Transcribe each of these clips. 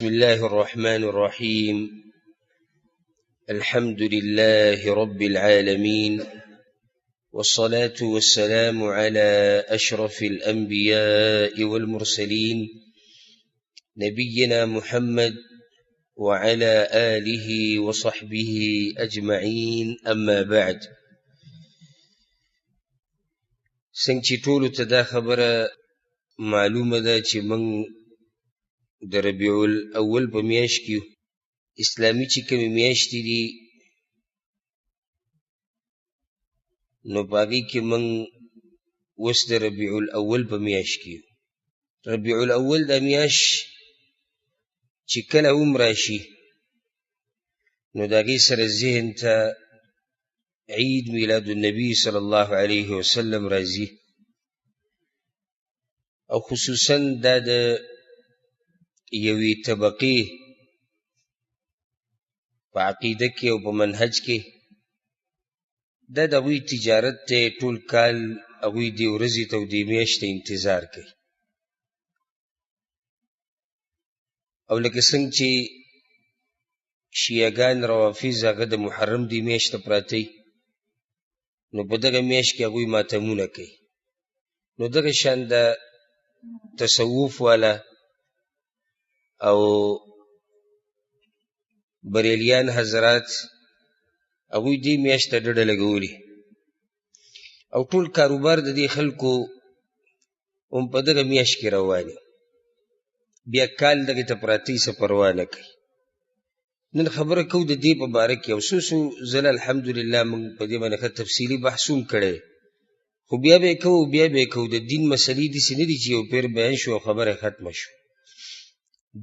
بسم الله الرحمن الرحيم. الحمد لله رب العالمين، والصلاة والسلام على أشرف الأنبياء والمرسلين نبينا محمد وعلى آله وصحبه أجمعين، أما بعد. څنګه ټولو ته دا خبره معلومه ده چې من د ربیع الاول په میاشت کې اسلامي چې کومې میاشتې دي نو په هغې کې موږ اوس د ربیع الاول په میاشت کې ربیع الاول دا میاشت چې کله هم راشي نو د هغې سره ذهن ته عید میلاد النبي صلی الله علیه وسلم راځي، او خصوصا دا د یوې طبقې په عقیده کې او په منهج کې دا د هغوی تجارت دی. ټول کال هغوی دې ورځې ته او دې میاشتې انتظار کوي، او لکه څنګه چې شیعهګان روافض هغه د محرم دې میاشت ته پراته نو په دغه میاشت کې هغوی ماتمونه کوي. نو دغه شان د تصوف والا او بریلیان حضرات هغوی دې میاشت ته ډډه لګولي، او ټول کاروبار د دې خلکو هم په دغه میاشت کې رواني، بیا کال دغې ته پراته څه پروا نه کوي. نن خبره کوو د دې په باره کې، او څو ځله الحمدلله موږ په دې باندې ښه تفصیلي بحث هم کړی، خو بیا به یې کوو. د دین مسلې داسې نه دي چې یو پیر بیان شو او خبره ختمه شو.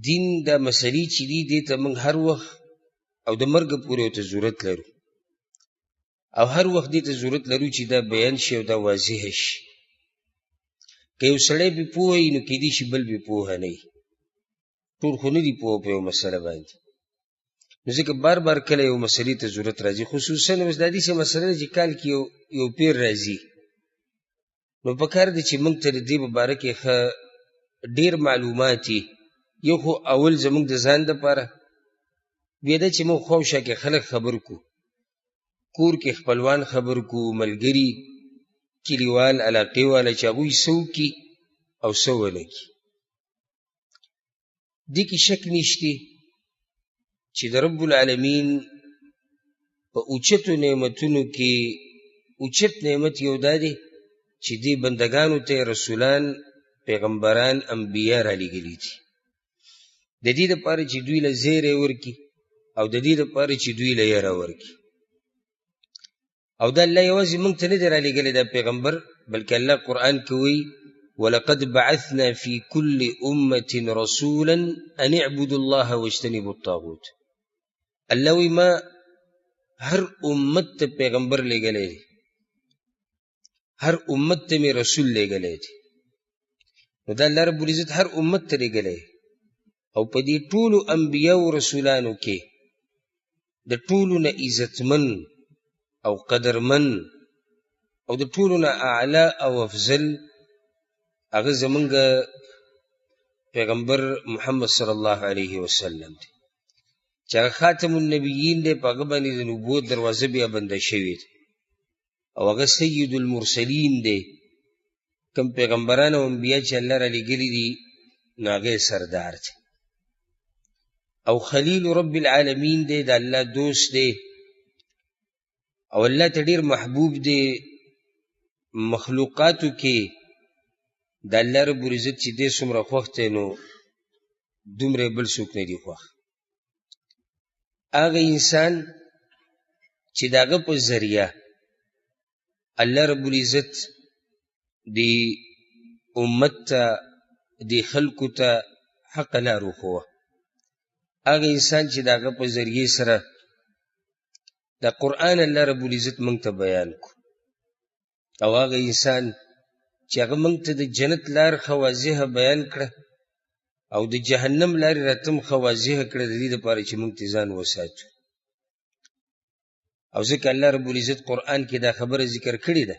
دین دا مسلې چې دي دې ته موږ هر وخت او د مرګه پورې ورته ضرورت لرو، او هر وخت دې ته ضرورت لرو چې دا بیان شي او دا واضح شي. که یو سړی بې پوهه وي نو کیدای شي بل بې پوهه نه وي، ټول خو نه دي پوهه په یو مسله باندې. نو ځکه بار بار کله یو مسلې ته ضرورت راځي، خصوصا اوس دا داسې مسله ده چې کال کې یو پیر راځي، نو پکار دی چې موږ ته د دې په باره کې ښه ډېر معلومات وي. یو خو اول زموږ د ځان دپاره، بیا دا چې موږ خواوشا کې خلک خبر کو، کور کې خپلوان خبر کو، ملګري کلیوال علاقې والا چې هغوی څه وکړي او څه ونه کړي. دې کې شک نشته چې د رب العالمین په اوچتو نعمتونو کې اوچت نعمت یو دا دی چې دې بندګانو ته رسولان، پیغمبران، انبیا را لېږلي دي، د دې دپاره چې دوی له زیری ورکړي او د دې دپاره چې دوی له یره ورکړي. او دا الله یوازې موږ ته نه دی را لېږلی دا پیغمبر، بلکې الله قرآن کې وایي ولقد بعثنا في كل أمة رسولا أن اعبدوا الله واجتنبوا الطاغوت. الله وایي ما هر امت ته پیغمبر لېږلی دی، هر امت ته مې رسول لېږلی دی. نو دا الله رب العزت هر امت ته لېږلی، او په دې ټولو انبیاو رسولانو کې د ټولو نه عزتمن او قدرمن او د ټولو نه اعلی او افضل هغه زمونږ پیغمبر محمد صلی الله علیه وسلم دی، چې هغه خاتم النبیین دی. په هغه باندې د نبوت دروازه بیا بنده شوې ده، او هغه سید المرسلین دی. کوم پیغمبران او انبیا چې الله را لېږلي دي نو هغه سردار دی، او خلیل رب العالمین دی، د الله دوست دی، او الله ته ډېر محبوب دی. مخلوقاتو کې د الله رب العزت چې دی څومره خوښ دی نو دومره بل څوک نه دي خوښ. هغه انسان چې د هغه په ذریعه الله رب العزت دی امت ته، دی خلکو ته حق لار وښوه، هغه انسان چې د هغه په ذریعې سره د قرآن الله رب العزت موږ ته بیان کو، او هغه انسان چې هغه موږ ته د جنت لار ښه واضحه بیان کړه او د جهنم لارې راته هم ښه واضحه کړه، د دې دپاره چې موږ ته ځان وساتو. او ځکه الله رب العزت قرآن کې دا خبره ذکر کړې ده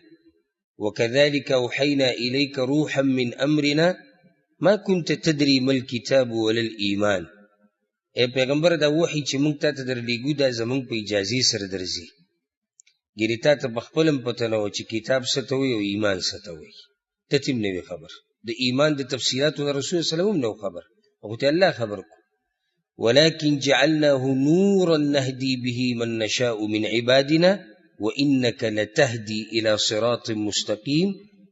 وكذلك أوحينا إليك روحا من أمرنا ما كنت تدري ما الكتاب ولا الإيمان اے پیغمبر دا وحی چې موږ تا ته درلیږو دا زموږ په اجازې سره درځي. ګینې تا ته په خپل هم پته نه وه چې کتاب څه ته وایي او ایمان څه ته وایي. ته ته هم نه وې خبر، د ایمان د تفصیلاتو نه رسول صلی الله علیه وسلم هم نه و خبر، هغو ته الله خبر کو. ولكن جعلناه نورا نهدي به من نشاء من عبادنا وانك لتهدي الى صراط مستقيم.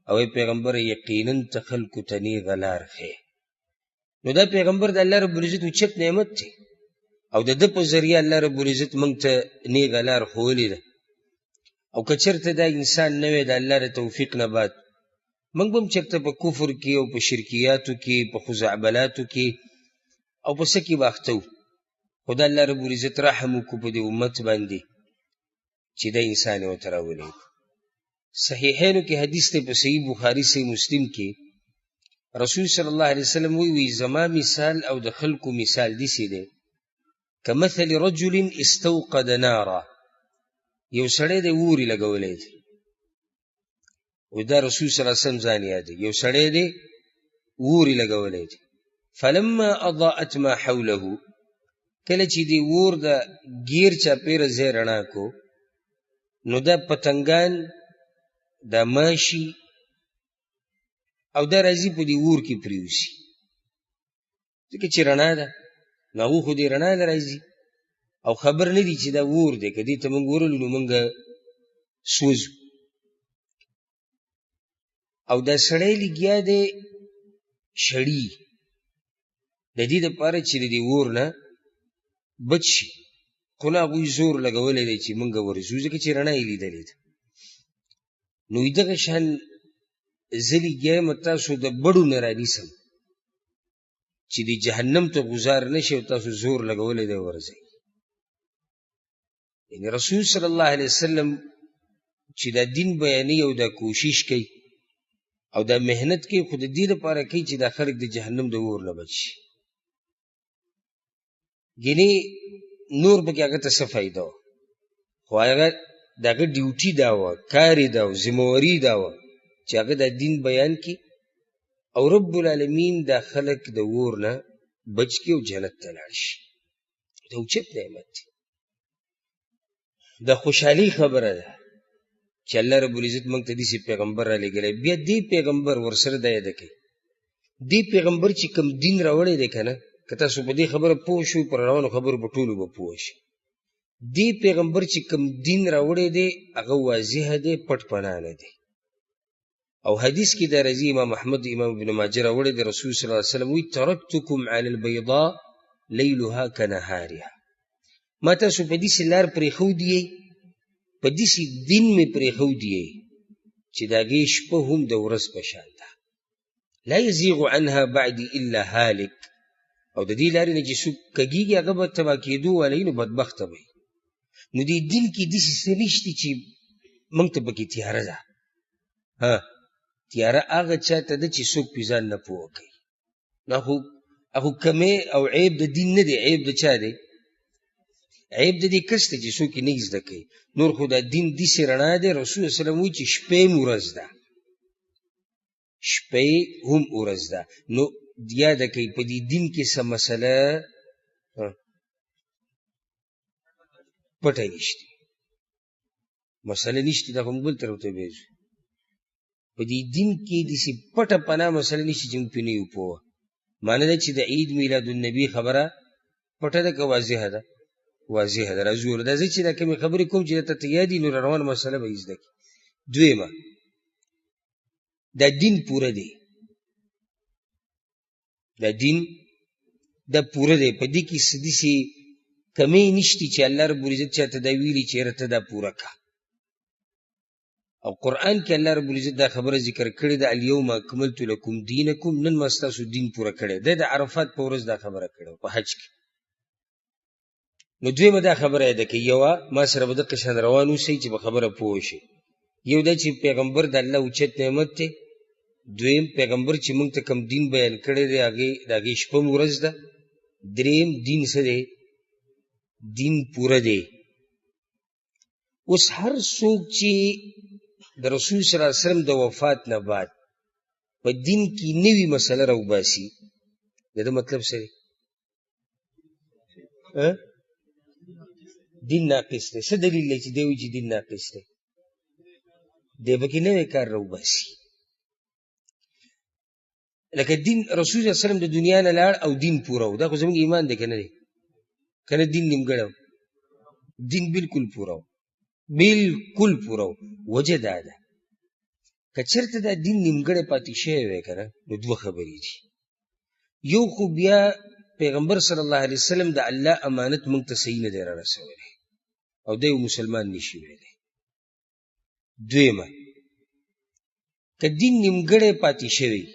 او پیغمبر یقینا ته خلکو ته نیغه لار ښیې. نو دا پیغمبر د الله رب العزت اوچت نعمت دی او د ده په ذریعه الله رب العزت موږ ته نیغه لار ښوولې ده. او که چېرته دا انسان نه وی د الله د توفیق نه بعد، موږ به هم چېرته په کفر کې او په شرکیاتو کې، په خزعبلاتو کې او په څه کې به اخته وو. خو د الله رب العزت رحم وکړو په دې امت باندې چې دا انسان یې ورته راولېږو. صحیحینو کې حدیث دی، په صحیح بخاري صحیح مسلم کې رسول صلی الله علیه وسلم وی زما مثال او د خلکو مثال داسې دی کمثل رجل استوقد نارا. یو سړی دی اورې لګولی دی، و دا رسول صلی الله علیه وسلم ځان یاد دی. یو سړی دی اورې لګولی دی، فلما اضاءت ما حوله، کله چې دی اور د ګیر چاپېره ځای رڼا کو، نو دا پتنګان دا ماشي او دا راځي په دې اور کې پرېوځي، ځکه چې رڼا ده نو هغو خو دې رڼا نه راځي او خبر نه دي چې دا اور دی، که دې ته موږ ورلو نو موږ سوځو. او دا سړی لګیا دی شړي د دې دپاره چې د دې اور نه بچ شي، خو نه هغوی زور لګولی دی چې موږ ورځو، ځکه چې رڼا یې لیدلې ده. نو دغه شان زه لګیا یم تاسو د بړو نه رانیسم چې د جهنم ته ګزار نه شي او تاسو زور لګولی دی ورځئ. یعنې رسول صلی الله علیه وسلم چې دا دین بیانوي او دا کوشش کوي او دا محنت کوي، خو د دې لپاره کوي چې دا خلک د جهنم د اور نه بچ شي. ګینې نور پکې هغه ته څه فایده وه، خو هغه د هغه ډیوټي دا وه، کار یې دا و، ذمهواري دا وه چې هغه دا دین بیان کړي او رب العالمین دا خلک د اور نه بچ کړي او جنت ته لاړ شي. دا اوچت نعمت دی، دا خوشحالي خبره ده چې الله رب العزت موږ ته داسې پیغمبر را لېږلی. بیا دې پیغمبر ورسره دا یاده کوي، دې پیغمبر چې کوم دین راوړی دی که نه، که تاسو په دې خبره پوه شوئ پر روانو خبرو په ټولو به پوه شئ. دې پیغمبر چې کوم دین راوړی دی هغه واضحه دی، پټ پناه نه دی. او حدیث کې دا راځي، امام احمد امام ابن ماجه راوړی دی، رسول صلی الله علیه وسلم وایي ترکتکم علی البیضاء لیلها کنهارها. ما تاسو په داسې لار پرېښودي یئ، په داسې دین مې پرېښودي یئ چې د هغې شپه هم د ورځ په شان ده. لا یزیغ عنها بعدي الا هالک. او د دې لارې نه چې څوک کږېږي هغه به تباه کېدو والی نو بدبخته به وي. نو دې دین کې داسې څه نشته چې موږ ته پکې تیاره ده. تیاره هغه چا ته ده چې څوک پې ځان نه پوه کوي. نو هغو کمی او عیب د دین نه دی، عیب د چا دی؟ عیب د دې کس دی چې څوک یې نه زده کوي. نور خو دا دین داسې رڼا دی، رسول صلی الله علیه وسلم وایي چې شپه هم ورځ ده، شپه هم ورځ ده. نو یاده کوي په دې دین کې څه مسله پټه نشته، مسله نشته. دا خو موږ بل طرف ته بیځو، په دې دین کې داسې پټه پناه مسله نشته چې موږ پرې نه یو پوه. معنی ده چې د عید میلاد النبي خبره پټه ده که واضحه ده؟ واضحه ده. راځو راځئ چې دا کومې خبرې کوم چې درته ته یاد وي نو روانه مسله به یې زده کړي. دویمه، دا دین پوره دی، دا دین دا پوره دی، په دې کې څه داسې کمی نشته چې الله رب العزت چاته دا ویلي چې یاره ته دا پوره که. او قرآن کې الله رب العزت دا خبره ذکر کړې ده، الیوم اکملت لکم دینکم، نن ما ستاسو دین پوره کړی. دا د عرفات په ورځ دا خبره کړې په حج کې. نو دویمه دا خبره یاده کوي، یوه ما سره به دقه شان روان اوسئ چې په خبره پوه شئ. یو دا چې پیغمبر د الله اوچت نعمت دی. دویم پیغمبر چې موږ ته کوم دین بیان کړی دی د هغې شپه هم ورځ ده. دریم دین څه دی؟ دین پوره دی. اوس هر څوک چې د رسول صلی الله علیه وسلم د وفات نه بعد په دین کې نوي مسله راوباسي، د ده مطلب څه دی؟ دین ناقص دی. څه دلیل دی چې دی وایي چې دین ناقص دی؟ دی پکې نوی کار راوباسي. لکه دین رسول صلی الله علیه وسلم د دنیا نه لاړ او دین پوره و. دا خو زموږ ایمان دی که نه دی؟ که نه دین نیمګړی و؟ دین بالکل پوره و، بالکل پوره و. وجه دا ده که چېرته دا دین نیمګړی پاتې شوی وی که نه، نو دوه خبرې دي. یو خو بیا پیغمبر صلی الله علیه وسلم د الله امانت موږ ته صحیح نه دی را رسولی او دی یو مسلمان نشي ویلی. دویمه، که دین نیمګړی پاتې شوی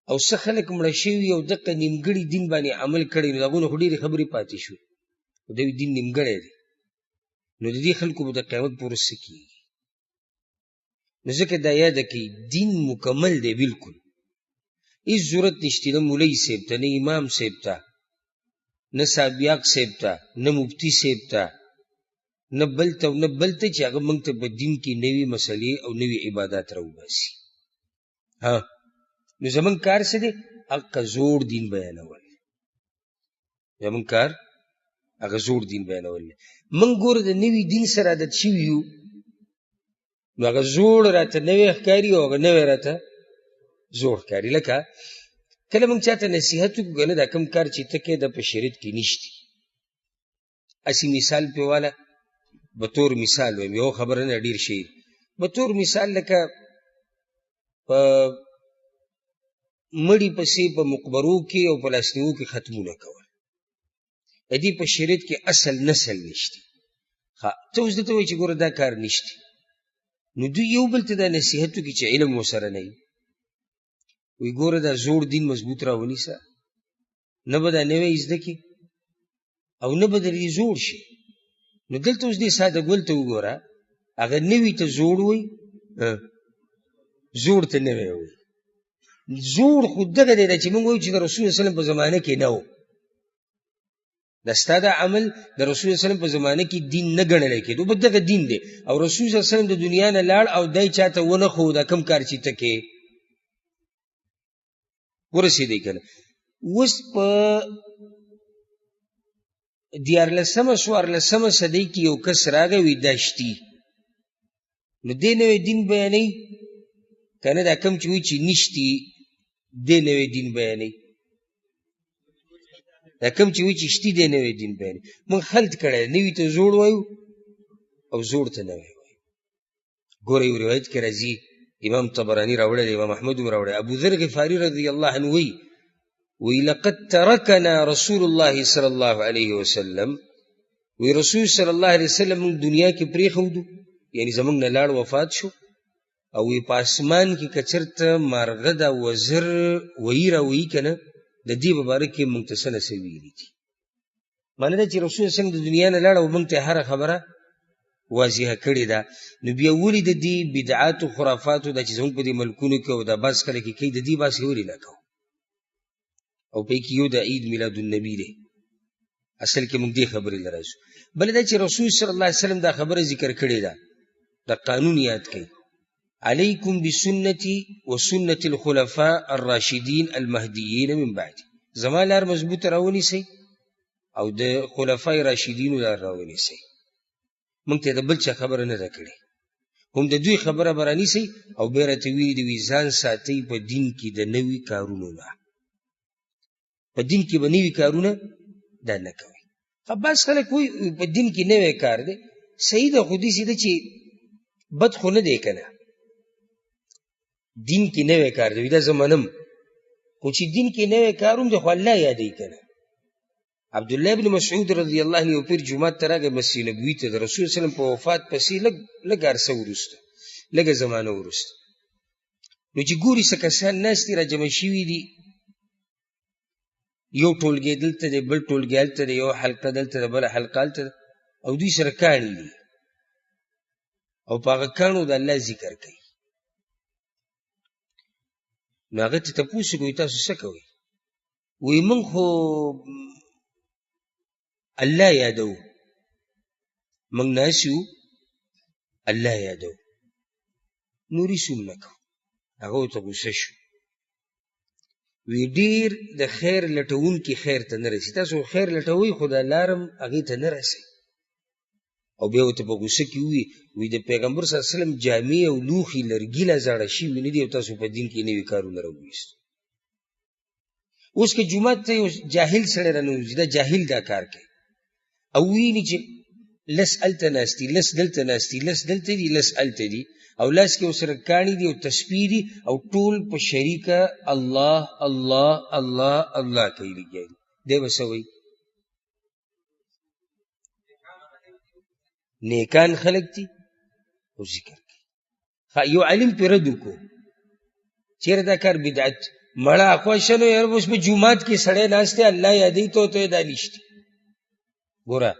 او څه خلک مړه شوي او دغه نیمګړي دین باندې عمل کړی، نو د هغو نه خو ډېرې خبرې پاتې شوې، خو د دین نیمګړی دی. نو د دې خلکو به د قیامت په ورځ څه کېږي؟ نو ځکه دا یاده کړئ، دین مکمل دی بالکل. هېڅ ضرورت نشته نه مولوي صاحب ته، نه امام صاحب ته، نه سابیاق صاحب ته، نه مفتي صاحب ته، نه بل ته نه بل ته چې هغه موږ ته په دین کې نوي مسلې او نوي عبادات راوباسي. نو زمونږ کار څه دی؟ هغه زوړ دین بیانول. زمونږ کار هغه زوړ دین بیانول دی. موږ ګوره د نوي دین سره عادت شوي یو، نو هغه زوړ راته نوی ښکاري او هغه نوی راته زوړ ښکاري. لکه کله موږ چاته نصیحت وکړو که نه، دا کوم کار چې ته کوې دا په شریعت کې نشته. هسې مثال پې واله، به طور مثال وایم، یو خبره نه ډېر شی. به طور مثال لکه په مړي پسې په مقبرو کې او په لاسنیو کې ختمونه کول، د دې په شریعت کې اصل نسل نشته. ته اوس دته وایي چې ګوره دا کار نشته، نو دوی یو بل ته دا نصیحت وکړي چې علم ورسره نه وي، وایي ګوره دا زوړ دین مضبوط راونیسه، نه به دا نوی زده کړي او نه به درې زوړ شي. نو دلته اوس دې ساده ګل ته وګوره، هغه نوي ته زوړ وایي، زوړ ته نوی وایي. زوړ خو دغه دی چې موږ وایو چې د رسول صلی وسلم په زمانه کې نه و. دا ستا دا عمل د رسول صلی وسلم په زمانه کې دین نه ګڼلی کېدو، به دغه دین دی. او رسول صلی وسلم د دنیا نه لاړ او دی چاته ونه ښو دا کوم کار چې ته کې ورسېدی که نه. اوس په 14 صدۍ کې یو کس راغی، وایي دا شتي، نو دی نوی دین بیانوي که نه؟ دا کوم چې وایي چې نشتي دی نوی دین بیانوي، دا کوم چې وایي چې شتي دی نوی دین بیانوي. موږ خلط کړی، نوي ته زوړ وایو او زوړ ته نوی وایو. ګوره یو روایت کې راځي، امام طبراني راوړی دی، امام احمد هم راوړی، ابو ذر غفاري رضی الله عنه وایي لقد ترکنا رسول الله صلی الله علیه وسلم، وایي رسول صلی الله علیه وسلم موږ دنیا کې پرېښودو، یعنی زموږ نه لاړ وفات شو، او وی په اسمان کې که چېرته مارغه دا وزر ویي راویي که نه، د دې په باره کې موږ ته څه نه څه ویلي دي. معنی دا چې رسول صلی د دنیا نه لاړ او موږ ته هره خبره واضحه کړې ده. نو بیا ولې د دې بدعاتو خرافاتو دا چې زموږ په دې ملکونو کې او دا بعض خلک یې کوي، د دې بحث یې ولې نه کوو؟ او په کې یو د عید میلاد النبي دی. اصل کې موږ دې خبرې له راځو. بله دا چې رسول صلی الله علیه وسلم دا خبره ذکر کړې ده، دا قانون یاد کړئ، علیکم بسنتی وسنة الخلفاء الراشدین المهدیین من بعد. زما لار مضبوطه راونیسئ او د خلفای راشدینو لار راونیسئ. موږ ته د بل چا خبره نه ده کړې، هم د دوی خبره به رانیسئ او بیا راته ویلي دي وایي ځان ساتئ په دین کې د نوي کارونو نه، په دین کې به نوي کارونه دا نه کوئ. بعض خلک وایي په دین کې نوی کار دی، صحیح ده، خو داسې ده چې بد خو نه دی که نه، دین کې نوی کار دی، دا زه منم، خو چې دین کې نوی کار هم دی خو الله یادوي که نه. عبدالله ابن مسعود رضی الله عنه یو پیر جومات ته راغی، مسجد نبوي ته، د رسول صلی په وفات پسې لږ عرصه وروسته، لږه زمانه وروسته، نو چې ګوري څه کسان ناست دي را جمع شوي دي، یو ټولګی دلته دی، بل ټولګی هلته دی، یو حلقه دلته ده، بله حلقه هلته ده، او دوی سره کاڼي دي او په هغه کاڼو د الله ذکر کوي. نو هغه ته تپوس کوي تاسو څه کوئ؟ وایي موږ خو الله یادو، موږ ناست یو الله یادو، نورې څه هم نه کوو. هغه ورته غوسه شو، وی ډیر د خیر لټونکي خیر ته نه رسي. تاسو خیر لټوئ خو د لارم هغې ته نه رسئ. او بیا ورته په غوسه کې وي د پیغمبر صلی الله علیه وسلم جامې او لوښي لرګي لا زاړه شوي نه دي او تاسو په دین کې نوي کارونه راوویست. اوس که جومات ته یو جاهل سړی راننوځي دا جاهل دا کار کوي او ویني چې لس هلته ناست دي، لس دلته ناست دي، لس دلته دي، لس هلته دي، او لاس کې ورسره کاڼي دي او تسبیح دي او ټول په شریکه الله الله الله الله کوي لګیا دي. دی به څه وایي؟ نیکان خلق دي او ذکر کوي. یو عالم پې رد وکړو چېرې دا کار بدعت مړه خوښه نو یار اوس په جومات کې سړی ناست دی الله یادوي ته ورته دا نشته. ګوره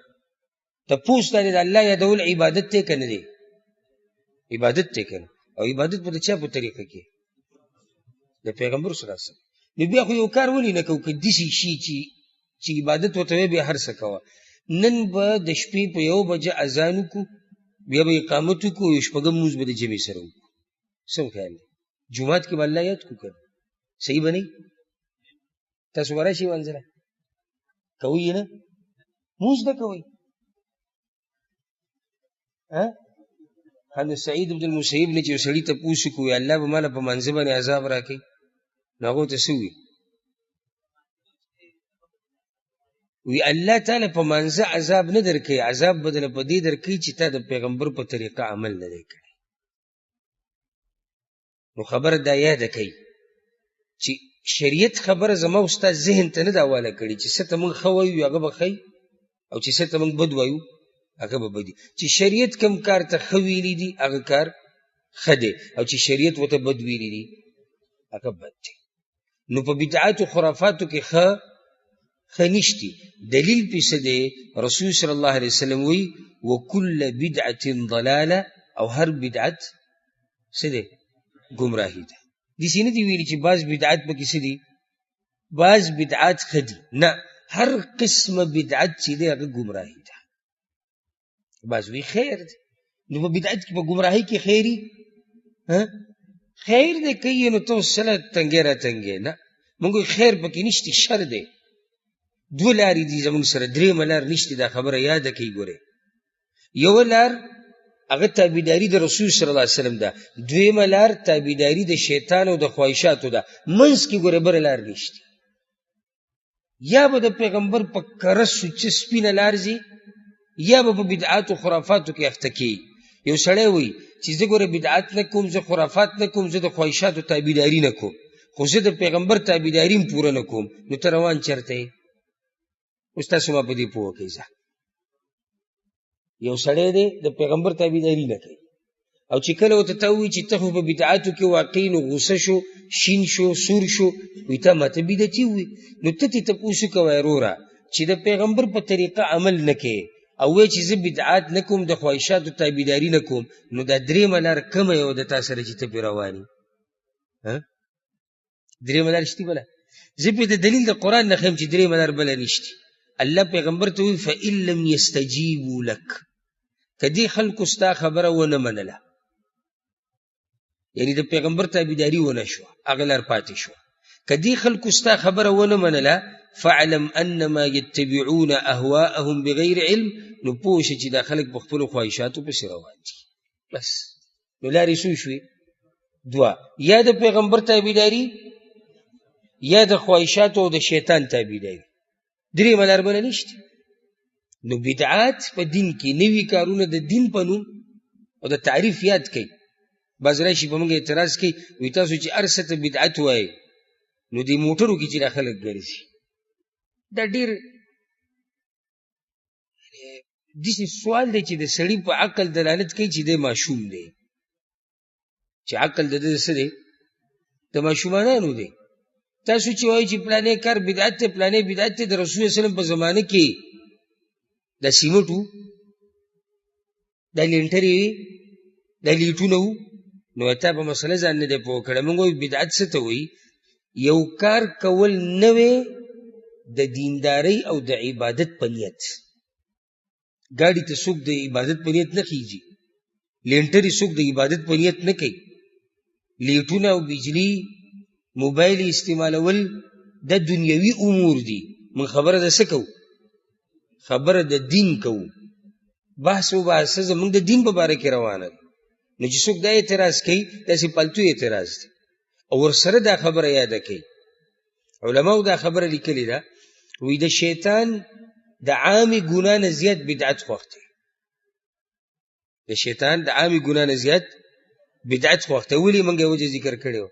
تپوس دا دی د الله یادول عبادت دی که نه دی؟ عبادت دی که نه؟ او عبادت په د چا په طریقه کې؟ د پیغمبر صلی الله علیه وسلم. نو بیا خو یو کار ولې نه کوو که داسې شي چې عبادت ورته وایي بیا هر څه کوه. نن به د شپې په 1 بجه اذان وکړو بیا به اقامت وکړو یو شپږم لمونځ به د جمعې سره وکړو. څه خیال دی؟ جومات کې به الله یاد کړو که صحیح به نه وي؟ تاسو به راشئ ولځله کوئ یې نه لمونځ نه کوئ. نو سعید بن المسیب نه چې یو سړي تپوس وکړو الله به ماله په منځه باندې عذاب راکوي نو هغو ته څه وي؟ وی الله تعالی په منځه عذاب نه درکوي، عذاب به درله په دې درکوي چې تا د پیغمبر په طریقه عمل نه دی کړی. نو خبره دا یاده کوي چې شریعت خبره زما او ستا ذهن ته نه ده حواله کړي چې څه ته موږ ښه وایو هغه به ښه او چې څه ته موږ بد وایو هغه به بدي. چې شریعت کم کار ته ښه ویلي دي هغه کار ښه دی او چې شریعت ورته بد ویلي دي هغه بد دی. نو په بدعاتو خرافاتو کې ښه نشتی. دلیل پې څه دی؟ رسول صلی الله علیه وسلم وی وکل بدعة ضلاله او هر بدعت څه دی؟ ګمراهي ده. داسې نه دي ویلي چې بعض بدعات پکې څه دي؟ بعض بدعات ښه دي، نه هر قسمه بدعت چې دی هغه ګمراهي ده. بعض وی خیر دی. نو په بدعت کې په ګمراهۍ کې خیري خیر دی کوي نو ته اوس سله تنګې را تنګې نه موږ خیر پکې نشته شر دی. 2 لارې دي زموږ سره، 3 لار نشته. دا خبره یاده کوي. ګورئ یو لار هغه تابعداري د رسول صلی الله علیه وسلم ده، 2 لار تابعداري د شیطان او د خواهشاتو ده. منځ کې ګوره بله لار نشته. یا به د پیغمبر په کره سوچه سپینه لار ځي یا به په بدعات و خرافاتو کې اخته کېږي. یو سړی وایي چې زه ګوره بدعات نه کوم، زه خرافات نه کوم، زه د خواهشاتو تابعداري نه کوم، خو زه د پیغمبر تابعداري هم پوره نه کوم. نو ته روان چېرته یې؟ اوس تاسو ما په دې پوه کوئ. یو سړی دی د پیغمبر تابعداري نه کوي او چې کله ورته ته ووایي چې ته خو په بدعاتو کې واقع نو غوسه شو، شین شو، سور شو، وایي تا ماته بدعتي ووایي. نو ته ترې تپوس وکوه وروره چې د پیغمبر په طریقه عمل نه کوې او وایي چې زه بدعات نه کوم، د خواهشاتو تابعداري نه کوم، نو دا 3 لار کومه یوه د تا سره چې ته پرې روان یې؟ 3 لار شتې بله؟ زه پرې د دلیل د قرآن نه ښیم چې 3 لار بله نشتې. الله پیغمبر ته وی فإن لم يستجيبوا لك، کدی خلکو ستا خبره ونه منله، یعنی د پیغمبر تابعداري ونه شو، هغه لار پاتې شو. کدی خلکو ستا خبره ونه منله فاعلم انما يتبعون اهواءهم بغیر علم، نو پوه شه چې دا خلک په خپلو خواهشاتو پسې روان دي. بس نو لارې څو شوې؟ 2، یا د پیغمبر تابعداري یا د خواهشاتو او د شیطان تابعداري. 3 لار بله نشته. نو بدعات په دین کې نوي کارونه د دین په نوم او د تعریف یاد کوي. بعض راشي په موږ اعتراض کوي وایي تاسو چې هر څه ته بدعت وایي نو دې موټرو کې چې دا خلک ګرځي دا ډېر داسې سوال دی چې د سړي په عقل دلالت کوي چې دی ماشوم دی، چې عقل د ده څه دی؟ د ماشومانانو دی. تاسو چې وایي چې پلانې کار بدعت دی، پلانې بدعت دی، د رسول صلی الله علیه وسلم په زمانه کې دا سیمټ وو، دا لینټرې وي، دا لیټونه وو، نو تا په مسله ځان نه دی پوه کړی. موږ وایو بدعت څه ته وایي؟ یو کار کول نوی د دیندارۍ او د عبادت په نیت. ګاډي ته څوک د عبادت په نیت نه خیږي، لینټرې څوک د عبادت په نیت نه کوي، لیټونه او بجلی موبایل استعمالول د دنیوي امور دي، من خبره د څه کوو؟ خبره د دین کوو. بحث و بحث زمونږ د دین په باره کې روانه ده. نو چې څوک دا اعتراض کوي داسې پالتو اعتراض دی او ورسره دا خبره یاده کوي. علماو دا خبره لیکلې ده، وی د شیطان د عامې ګناه نه زیات بدعت خوښ دی. د شیطان د عامې ګناه نه زیات بدعت خوښ دی. ولې موږ یې وجه ذکر کړی و؟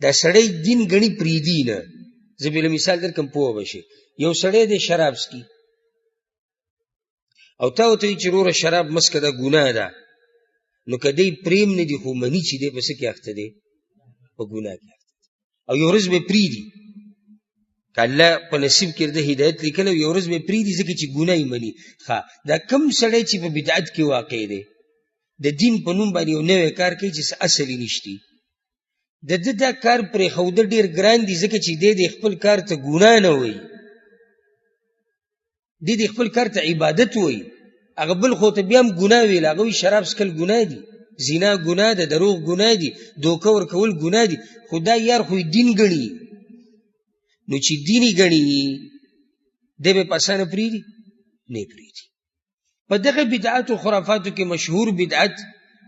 دا سړی دین ګڼي پرېږدي نه. زه بېله مثال درکړم پوه به شي. یو سړی دی شراب څکي او تا ورته وایي چې وروره شراب مه څکه دا ګناه ده، نو که دی پرېم نه دي خو مني چې دی په څه کې اخته دی؟ په ګناه کې اخته دی. او یو ورځ به پرېږدي، که الله په نصیب کې د هدایت لیکلی یو ورځ به پرېږدي ځکه چې ګناه یې مني. دا کم سړی چې په بدعت کې واقع دی، د دین په نوم باندې یو نوی کار کوي چې څه اصل یې نشتی، د ده دا کار پرېښودل ډېر ګران دي ځکه چې دی د خپل کار ته ګناه نه وایي، دی د خپل کار ته عبادت وایي. هغه بل خو ته بیا هم ګناه ویل، هغه وایي شراب څکل ګناه دي، زنا ګناه ده، دروغ ګناه دي، دوکه ورکول ګناه دي، خو دا یار خو دین ګڼي. نو چې دین یې ګڼي دی به په اسانه پرېږدي؟ نه پرېږدي. په دغه بدعاتو خرافاتو کې مشهور بدعت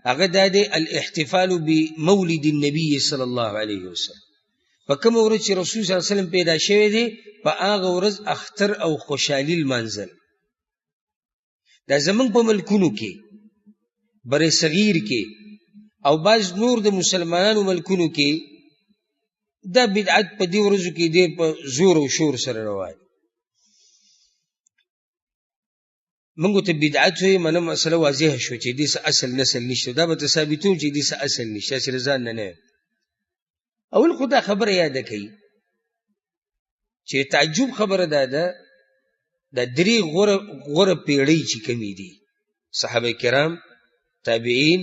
هغه دا دی الاحتفال بمولد النبي صلی الله علیه وسلم. په کومه ورځ چې رسول صلی الله علیه وسلم پیدا شوی دی په هغه ورځ اختر او خوشحالي لمانځل. دا زمونږ په ملکونو کې، بر صغیر کې او بعض نور د مسلمانانو ملکونو کې دا بدعت په دې ورځو کې ډېر په زور او شور سره روان. موږ ته بدعت وایي منه مسله واضحه شو چې دې څه اصل نسل نشته. دا به ته ثابتوم چې دې څه اصل نشته، هسې له ځان نه نه. اول خو دا خبره یاده کوي چې تعجب خبره دا ده، دا درې غوره پیړۍ چې کمې دي، صحابه کرام، تابعین،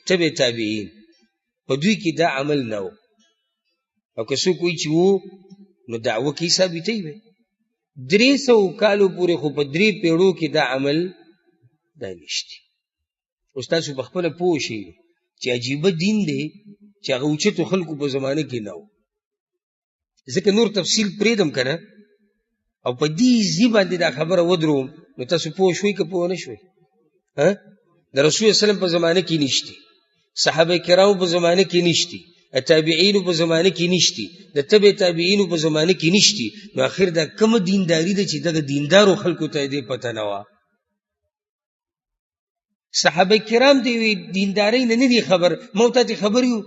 تبع تابعین، په دوی کې دا عمل نه و. او که څوک وایي چې وو نو دعوه کې ثابتوي وي. 300 کالو پورې خو په 3 پیړو کې دا عمل دا نشته. اوس تاسو په خپله پوه شئ چې عجیبه دین دی چې هغه اوچتو خلکو په زمانه کې نه و. ځکه نور تفصیل پرېږدم که نه، او په دې ځي باندې دا خبره ودروم نو تاسو پوه شوئ که پوه نه شوئ؟ د رسول وسلم په زمانه کې نشتی، صحابه کرامو په زمانه کې نشتی، تابعینو په زمانه کې نشتی، د تبع تابعینو په زمانه کې نشتی. نو آخر دا کومه دینداري ده چې دغه دیندارو خلکو ته دې پته نه وه؟ صحابه کرام د یوې دیندارۍ نه دي خبر، موږ ته خبر یو.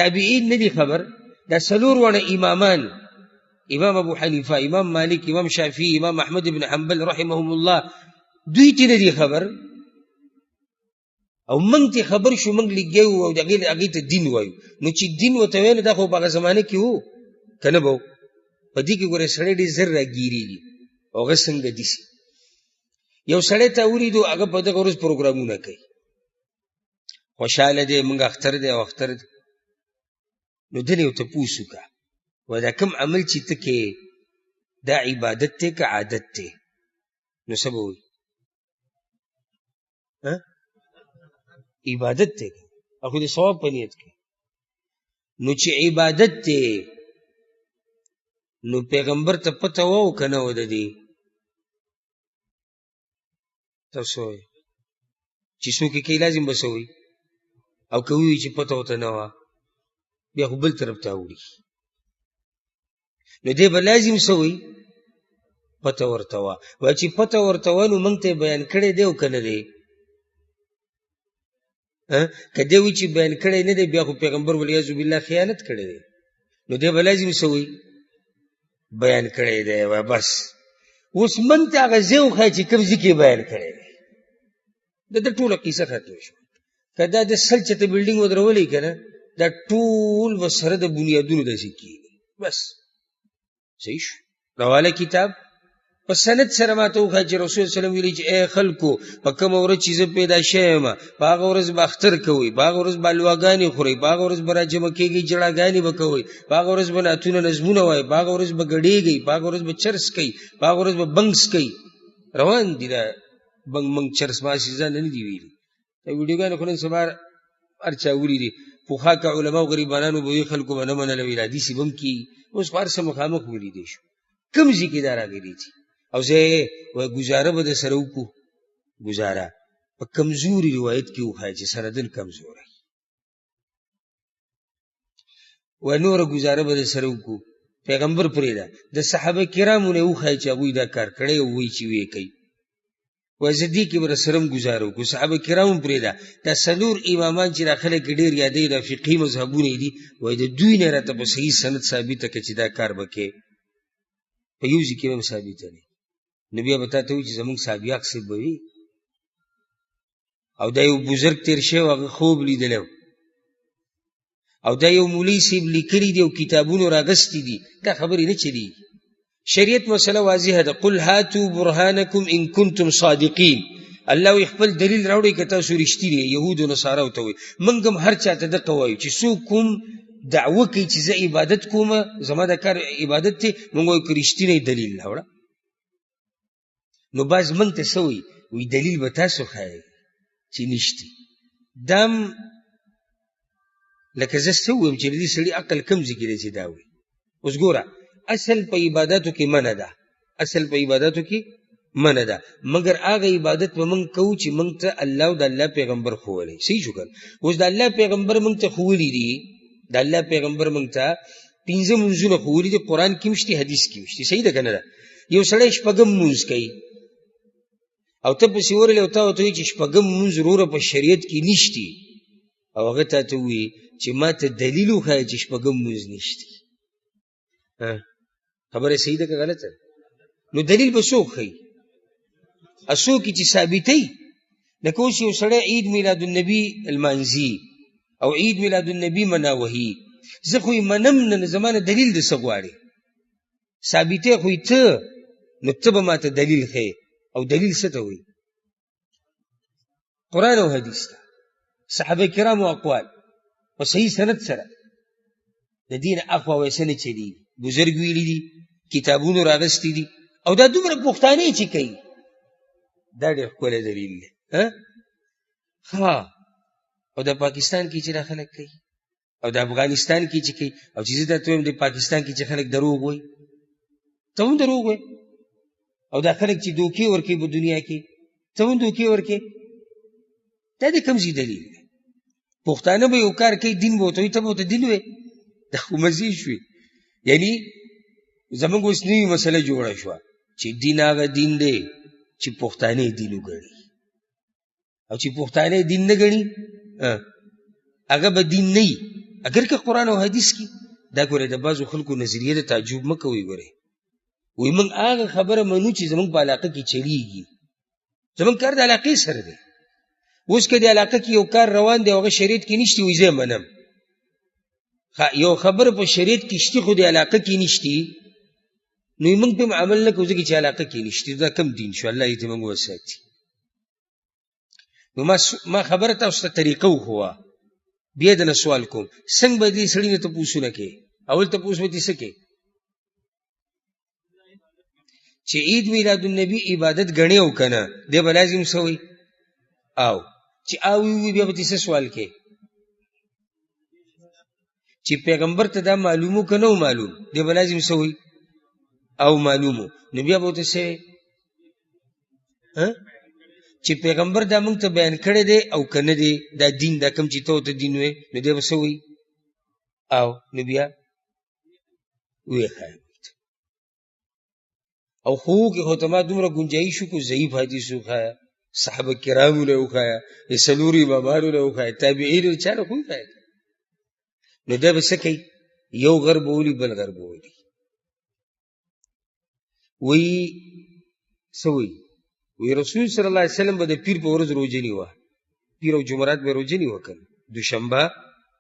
تابعین نه دي خبر. دا 4 واړه امامان، امام ابو حنیفه، امام مالک، امام شافعی، امام احمد بن حنبل رحمهم الله، دوی ته نه دي خبر. او موږ ته خبر شو، موږ لګیو او هغې ته دین وایو. نو چې دین ورته وایو نو دا خو په هغه زمانه کې وو که نه به و؟ په دې کې ګورې سړی ډېر زر راګیرېږي. او هغه څنګه داسې یو سړی ته ولیدو هغه په دغه ورځ پروګرامونه کوي، خوشحاله دی، موږ اختر دی او اختر دی. نو دنې ورته پوښ وکړه، وایي دا کوم عمل چې ته کوې دا عبادت دی که عادت دی؟ نو څه به وایي؟ عبادت دی، خو د ثواب په نیت کې. نو چې عبادت دی نو پیغمبر ته پته وه او که نه وه د دې؟ تاسو وایئ چې څوک یې کوي لازم به څه وایي؟ او که ووایي چې پته ورته نه وه بیا خو بل طرف ته اوړي. نو دی به لازم څه وایي؟ پته ورته وه. وایي چې پته ورته وه نو موږ ته یې بیان کړی دی او که نه دی؟ که دی وایي چې بیان کړی نه دی بیا خو پیغمبر والعیاذ بالله خیانت کړی دی. نو دی به لازم څه وایي؟ بیان کړی دی. بس اوس موږ ته هغه ځای وښایه چې کوم ځای کې بیان کړی دی. د ټوله قیسه ختمه شوه. که دا د 100 چته بلډینګ ودرولی که نه، دا ټول به سره د بنیادونو داسې کېږي. بس صحیح شو. راواله کتاب په سند سره ما ته وښایه چې رسول وسلم ویلي چې ای خلکو په کومه ورځ چې زه پیدا شوی یم په هغه ورځ به اختر کوئ، په هغه ورځ به حلواګانې خورئ، په هغه ورځ به راجمع کېږئ، جړاګانې به کوئ، په هغه ورځ به نعتونه نظمونه وایئ، په هغه ورځ به ګډېږئ، په هغه ورځ به چرس کوئ، په هغه ورځ به بنګ څکئ. روان دي دا بنګ منګ چرس ماسې ځان نه دي ویلي. دا ویډیوګانې خو نن سبا هر چا ولیدي. پوخا که علما او غریبانانو به وي خلکو به نه منله ویل حدیث به هم کېږي اوس خو هر څه مخامخ ولیدی شو کوم ځای کې دا راغلي دي او زه وایي ګزاره به در سره وکړو ګزاره په کمزوري روایت کې وښایه چې سندن کمزوری وایي نوره ګزاره به در سره وکړو پیغمبر پرېږده د صحابه کرامو نه وښایه چې هغوی دا کار کړی او وایي چې ویې کوي وایي زه دې کې به در سره هم ګزاره وکړو صحابه کرامو هم پرېږده دا څلور امامان چې دا خلک ډېر یادوي دا فقهي مذهبونه دي وایي د دوی نه راته په صحیح سند ثابته کړه چې دا کار به کوې په یو ځای کې به هم ثابته دی نو بیا به تا ته وایي چې زموږ صحابیاق صاحب به وي او دا یو بزرګ تېر شوی هغه خوب لیدلی او دا یو مولوي صاحب لیکلي دي او کتابونو راغستې دي دا خبرې نه چلېږي شریعت مسله واضحه ده قل هاتوا برهانکم ان کنتم صادقین الله وایي خپل دلیل راوړئ که تاسو رښتینې یهودو نصاراو ته وایي موږ هم هر چا ته دقه وایو چې څوک کوم دعوه کوي چې زه عبادت کومه زما د کار عبادت دی موږ وایو که رښتینی دلیل راوړه نو بعض موږ ته څه وایي دلیل به تاسو ښایئ چې نشته دام لکه زه څه ووایم چې د دې سړي عقل کم ځای کې دی چې دا وایي اوس ګوره اصل په عباداتو کې منع ده اصل په عباداتو کې منع ده مګر هغه عبادت به موږ کوو چې موږ ته الله او د الله پیغمبر ښوولی صحیح شو که اوس د الله پیغمبر موږ ته ښوولي دي د الله پیغمبر موږ ته 5 منځونه ښوولي دي قرآن کې هم شته حدیث کې هم شته صحیح ده که نه ده یو سړی شپږم مونځ کوي او ته پسې ورغلې او تا ورته وایي چې شپږم مونځ وروره په شریعت کې نشتي او هغه تا ته وایي چې ما ته دلیل وښایه چې شپږم مونځ نشتي خبره صحیح ده که غلطه نو دلیل به څوک ښیي څوک چې ثابتوي لکه اوس یو سړی عید میلاد النبي لمانځي او عید میلاد النبي مناوهي زه خو یې منم نه زما نه دلیل د څه غواړې ثابتې خو یې ته نو ته به ما ته دلیل ښیې او دلیل څه ته وایي قرآن او حدیث ته صحابه کرامو اقوال په صحیح سند سره د دین اخوا ویسه نه چلېږي بزرګ ویلي دي کتابونو راغستې دي او دا دومره پښتانه چې کوي دا ډېر ښکلی دلیل دی ها او د پاکستان کې چې دا خلک کوي او د افغانستان کې چې کوي او چې زه درته وایم د پاکستان کې چې خلک دروغ وایي ته هم دروغ وایي او دا خلک چې دوکې ورکوي په دنیا کې ته هم دوکې ورکوي دا د کوم ځای دلیل دی پښتانه به یو کار کوي دین به ورته وایي ته به ورته دین وایې دا خو مزې شوې یعنی زموږ اوس نوې مسله جوړه شوه چې دین هغه دین دی چې پښتانه دین وګڼي او چې پښتانه دین نه ګڼي هغه به دین نه وي اگر که قرآن او حدیث کې دا ګورئ د بعضو خلکو نظریه د تعجب مه کوئ ګورئ وایي موږ هغه خبره منو چې زموږ په علاقه کې چلیږي زموږ کار د علاقې سره دی اوس که د علاقه کې یو کار روان دی او هغه شریعت کې نشتي وایي زه منم یو خبره په شریعت کې شتي خو د علاقه کې نشتي نو موږ په عمل نه کوو ځکه چې علاقه کې نشته دا کم دین شو الله دې موږ وساتي نو ما خبره تاسو ته طریقه وښوه بیا دنه سوال کوم څنګه به دې سړي نه تپوسونه کوې اول تپوس به دې څه کوې چې عید میلاد النبي عبادت ګڼې او که نه دی به لازم څه وایي او چې او وي بیا به دې څه سوال کوې چې پیغمبر ته دا معلومو که نه معلوم دی به لازم څه وایي او معلومو نو بیا به ورته څه چې پیغمبر دا موږ ته بیان کړی دی او که نه دی دا دین دا کوم چې ته ورته دین وې نو دی به څه وایي او نو بیا ویې ښایم او خو کې خو ته ما دومره ګنجایش وکړو ضعیف حدیث وښایه صحابه کرامو له وښایه د څلورو امامانو له وښایه تابعینو چا له خو وښایه نو دی به څه کوي یو غر به ولي بل غر به ولي وی څه وی وی رسول صلی الله علیه وسلم به د پیر په ورځ روژه نیوه پیر او جمعرات به روژه نیوه کنه دوشنبه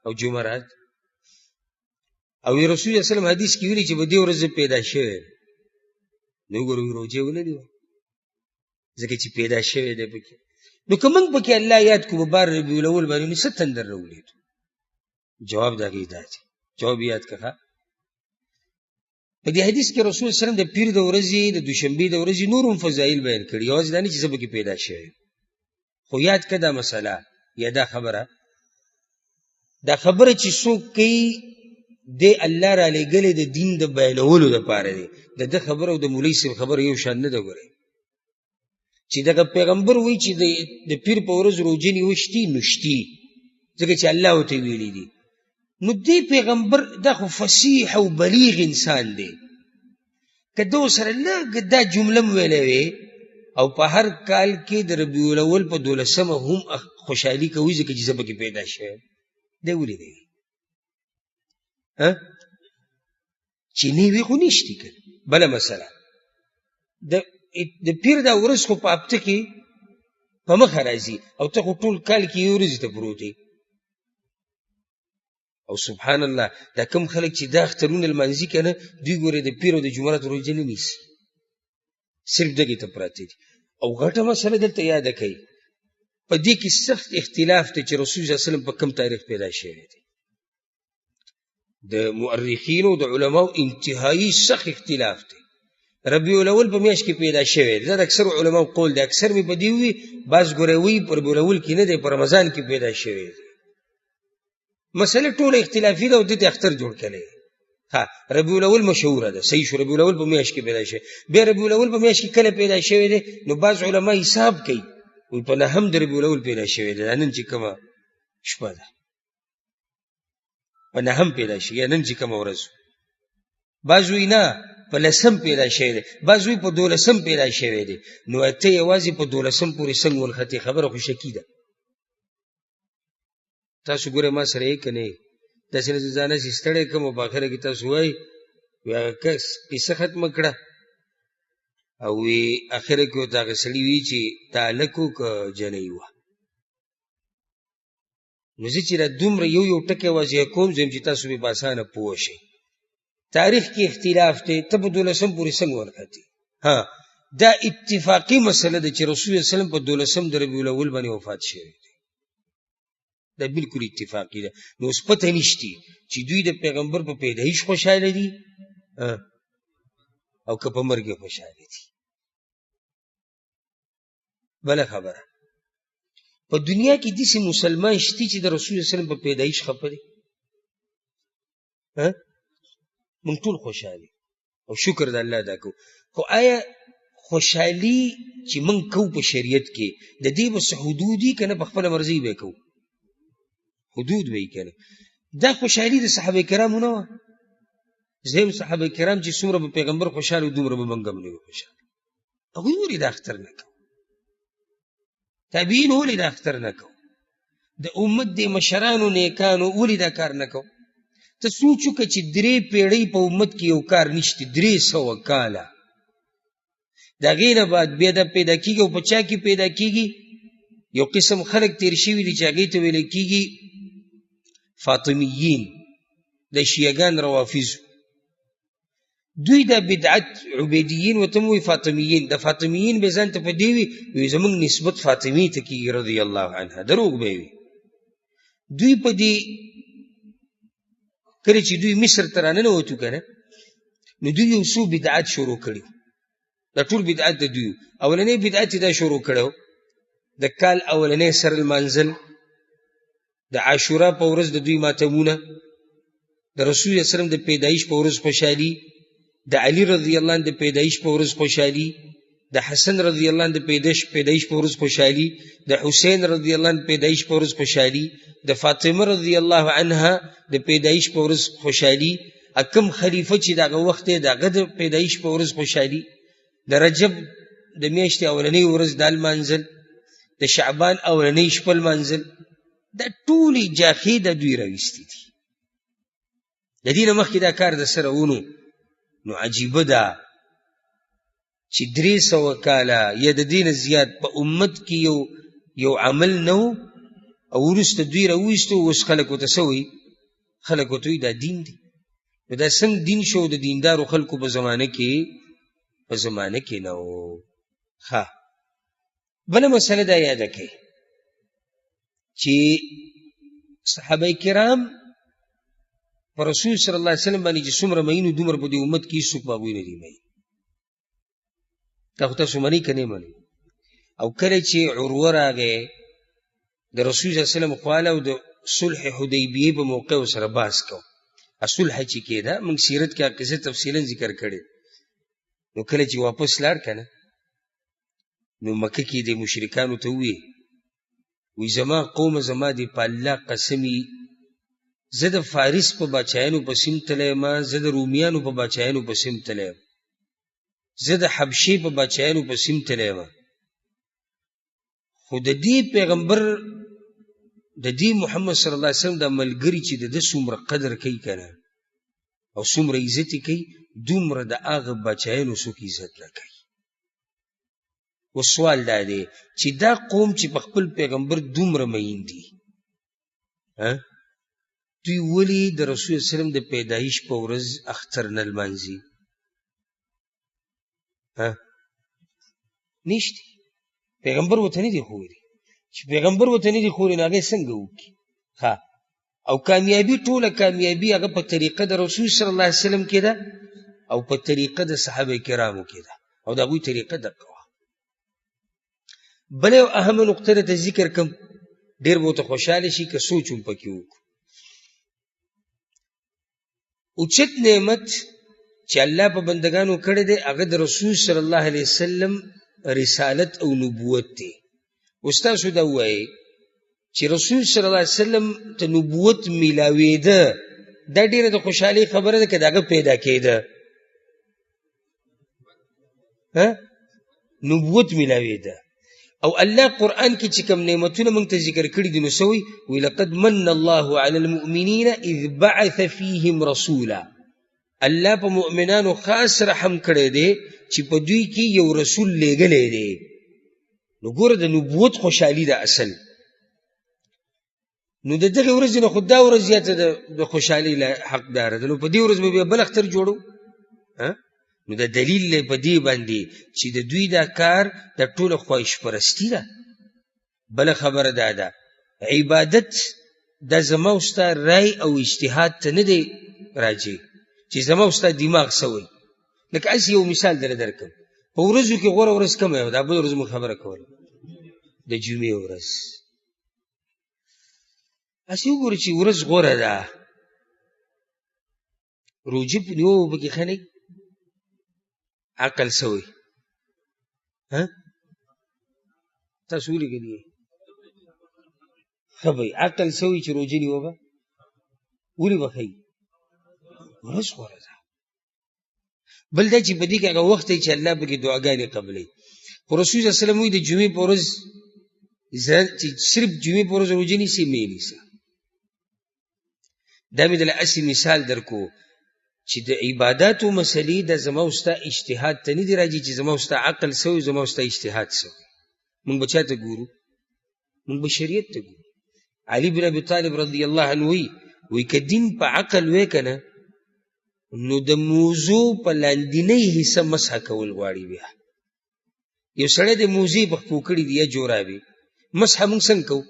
او جمعرات او وی رسول صلی الله علیه وسلم حدیث کې ویلي چې په دې ورځ پیدا شوی نو ګورو روژه ونه نیوه ځکه چې پیدا شوی دی پکې نو که موږ پکې الله یاد کړو په بار ربیع الاول باندې نو څه تندر راولېدو جواب د هغې دا دی جواب یاد کړه په دې حدیث کې رسول صلی الله علیه وسلم د پیر د ورځې د دوشنبې د ورځې نور هم فضایل بیان کړي یوازې دا نه چې زه پکې پیدا شوی خو یاد کړه دا مسله یا دا خبره دا خبره چې څوک کوي د الله را لېږلې د دین د بیانولو دپاره دی د خبره او د مولوي صاحب خبره یو شان نه ده. ګورئ چې دغه پیغمبر وایي چې د پیر په ورځ روژه نیوشتي نو شتي، ځکه چې الله ورته ویلي دي. نو دې پیغمبر دا خو فصیح او بلیغ انسان دی، که ده ورسره لږ دا جمله م ویلی وې او په هر کال کې د ربیع الاول په 12مه هم خوشحالي کوي ځکه چې زه پکې پیدا شوی، دی ولې دی چې نه وي خو نشتي که. بله مسله د پیر دا ورځ خو په هفته کې په مخه راځي او ته خو ټول کال کې یو ورځې ته پروت یې. او سبحان الله دا کم خلک چې دا اخترونه لمانځي که نه، دوی ګورې د پیر او د جمعرات روژه نه نیسي، صرف دغې ته پراته دي. او غټه مسله دلته یاده کوي، په دې کې سخت اختلاف دی چې رسول صلی الله علیه وسلم په کم تاریخ پیدا شوی دی. د مؤرخینو د علماو انتهایی سخت اختلاف دی. ربیع الاول په میاشت کې پیدا شوی دی، دا د اکثر علماو قول دی. اکثر مې په دې وي، بعض ګورې وایي په ربیع الاول کې نه دی، په رمضان کې پیدا شوی دی. مسله ټوله اختلافي ده او دې ته اختر جوړ کړی. ربیع الاول مشهوره ده، صحیح شو، ربیع الاول په میاشت کې پیدا شوی. بیا ربیع الاول په میاشت کې کله پیدا شوی دی؟ نو بعض علما حساب کوي وایي په 9 د ربیع الاول پیدا شوی دی، نن چې کومه شپه ده په 9 پیدا شوی، یا نن چې کومه ورځ. بعض وایي نه په 10 پیدا شوی دی، بعض وایي په 12 پیدا شوی دی. نو ته یوازې په 12 پورې څنګه ورختې؟ خبره خو شکي ده. تاسو ګوره ما سره یې که نه یې، داسې نه ځان هسې ستړی کړم او په اخره کې تاسو وایي هغه کس قصه ختمه کړه او وی اخره کې ورته هغه سړي وي چې تا هلک و که جنۍ وه. نو زه چې را دومره یو ټکی واضح کوم زه یم چې تاسو به په اسانه پوه شئ. تاریخ کې اختلاف دی، ته په 12 پورې څنګه ورختې؟ دا اتفاقي مسله ده چې رسول الله صلی الله علیه وسلم په 12 د ربیع الاول باندې وفات شوی دی. دا بالکل اتفاقی ده. نو اوس پته نشتی چې دوی د پیغمبر په پیدایش خوشحاله دي او که په مرګ خوشحاله دي. بله خبره، په دنیا کې داسې مسلمان شته چې د رسول الله وسلم په پیدایش خفه دي؟ موږ ټول خوشحالي او شکر د الله ادا کوو. خو آیا خوشحالي چې موږ کوو په شریعت کې د دې به څه حدود دي که نه په خپله مرضۍ به یې کوو؟ حدود به یې که نه. دا خوشحالي د صحابه کرامو نه وه. زم صحابه کرام چې څومره به پیغمبر خوشحاله دومره به موږ هم نه وو خوشحاله. هغوی ولې دا اختر نه کوو؟ تابعین ولې دا اختر نه کوو؟ د امت د مشرانو نیکانو ولې دا کار نه کوو؟ ته سوچ وکړه چې 3 پیړۍ په امت کې یو کار نشته، 300 کاله. د هغې نه بعد بیا دا پیدا کېږي او په چا کې پیدا کېږي؟ یو قسم خلک تیر شوي دي چې هغې ته ویلی کېږي فاطمیین، د شیعګان روافظو. دوی دا بدعت عبیدیین ورته م وایي فاطمیین. د فاطمیین به ځان ته په دې وي زموږ نسبت فاطمې ته کېږي رضی الله عنها، دروغ به وي. دوی په دې کله چې دوی مصر ته راننوتو که نه، نو دوی یو څو بدعت شروع کړي. دا ټول بدعت د دوی. اولنی بدعت دا شروع کړی د کال اولنی سر المنزل، د عاشورا په ورځ د دوی ماتمونه، د رسول الله سلم د پیدایش په ورځ خوشحالي، د علی رضی الله عنه د پیدایش په ورځ خوشحالي، د حسن رضی الله عنه د پیدایش په ورځ خوشحالي، د حسین رضی الله عنه پیدایش په ورځ خوشحالي، د فاطمه رضی الله عنها د پیدایش په ورځ خوشحالي. کم خلیفه چې دغه وخت دی د هغه د پیدایش په ورځ خوشحالي، د رجب د میاشتې اولنۍ ورځ دا لمانځل، د شعبان اولنۍ شپه لمانځل. دا ټولې جاخې د دوی راویستې دي. د دې نه مخکې دا کار د سره ونو. نو عجیبه ده چې 300 کاله یا د دې نه زیات په امت کې یو عمل نه و او وروسته دوی راویستو. اوس خلک ورته څه وایي؟ خلک ورته وایي دا دین دی. نو دا څنګه دین شو؟ د دیندارو خلکو په زمانه کې نه و. بله مسله دا یاده کړئ چې صحابه کرام په رسول صلی الله علیه وسلم باندې چې څومره مینو دومره په دې امت کې هېڅوک په هغوی نه دي مین. دا خو تاسو منئ که نه منئ؟ او کله چې عروه راغی د رسول صلی الله علیه وسلم خواله او د صلح حدیبیه په موقع سره باس کو. صلح چې کېده موږ سیرت کې قصه تفصیلا ذکر کړي. نو کله چې واپس لاړ کنه نو مکه کې د مشرکانو ته وی زما قوم زما دی په الله قسمی زه د فارس په بچایانو په سیم تلم، زه د رومیانو په بچایانو په سیم تلم، زه د حبشې په بچایانو په سیم تلم، خو د دې پیغمبر د دې محمد صلی الله علیه وسلم د ملګری چې د څومره قدر کوي کنه او څومره عزت کوي دومره د هغه بچایانو څوک عزت نه کوي. و سوال دا دی چې دا قوم چې په خپل پیغمبر دومره مین دي دوی ولی د رسول الله سلام د پیدایش په ورځ اختر نه لمانځي؟ نشته. پیغمبر وته نه دی خوري چې پیغمبر وته نه دی خوري نه هغه څنګه وکي؟ او کامیابی ټوله کامیابی هغه په طریقه د رسول صلی الله علیه وسلم کې ده او په طریقه د صحابه کرامو کې ده او د هغوی طریقه دقه وه. بل یو اهم نقطه ته ذکر کوم ډېر به ورته خوشحاله شي که سوچ هم پکې وکړو. اوچت نعمت چې الله په بندگانو کړی دی هغه د رسول صلی الله علیه وسلم رسالت او نبوت دی. اوس تاسو دا ووایئ چې رسول صلی الله علیه وسلم ته نبوت میلاوېده دا ډېره د خوشحالۍ خبره ده که د هغه پیدا کېده؟ نبوت میلاوېده. او الله قرآن کې چې کوم نعمتونه موږ ته ذکر کړي دي نو څه وایي لقد من الله على المؤمنین اذ بعث فیهم رسولا. الله په مؤمنانو خاص رحم کړی دی چې په دوی کې یو رسول لېږلی دی. نو ګوره د نبوت خوشحالي ده اصل. نو د دغې ورځې نه خو دا ورځ زیاته د خوشحالۍ حقداره ده. نو په دې ورځ به بیا بل اختر جوړو. نو د دلیل په دې باندې چې د دوی دا کار د ټوله خواهش پرستی ده. بله خبره دا ده عبادت دا زما او ستا رای او اجتهاد ته نه دی راجع چې زما او ستا دماغ څه وایي. لکه هسې یو مثال درکړم په ورځو کې غوره ورځ کومه ده؟ دا بله ورځ مو خبره کوله د جمعې ورځ. هسې وګورئ چې ورځ غوره ده روجې په نیولو پکې ښه نه عقل سوی تاسو ولیکلي ښه بی عقل سوی چې روجې نیوه به ولې به ښایي ورځ غوره ده. بل دا چې په دې کې هغه وخت دی چې الله پکې دعاګانې قبلوي. خو رسول صلی الله علیه وسلم وایي د جمعې په ورځ چې صرف جمعې په ورځ روجې نیسي مې نیسه. دا مې دله هسې مثال درکو چې د عباداتو مسلې د زما او ستا اجتهاد ته نه دي راځي چې زما او ستا عقل سوی زما او ستا اجتهاد سوی. موږ به چا ته ګورو؟ موږ به شریعت ته ګورو. علي بن ابي طالب رضی الله عنه وی که دین په عقل وی که نه نو د موضوع په لاندینۍ حصه مسح کول غواړي. بیا یو سړی د موضوع په خپو کړي دي یا جورابې مسح موږ څنګه کوو؟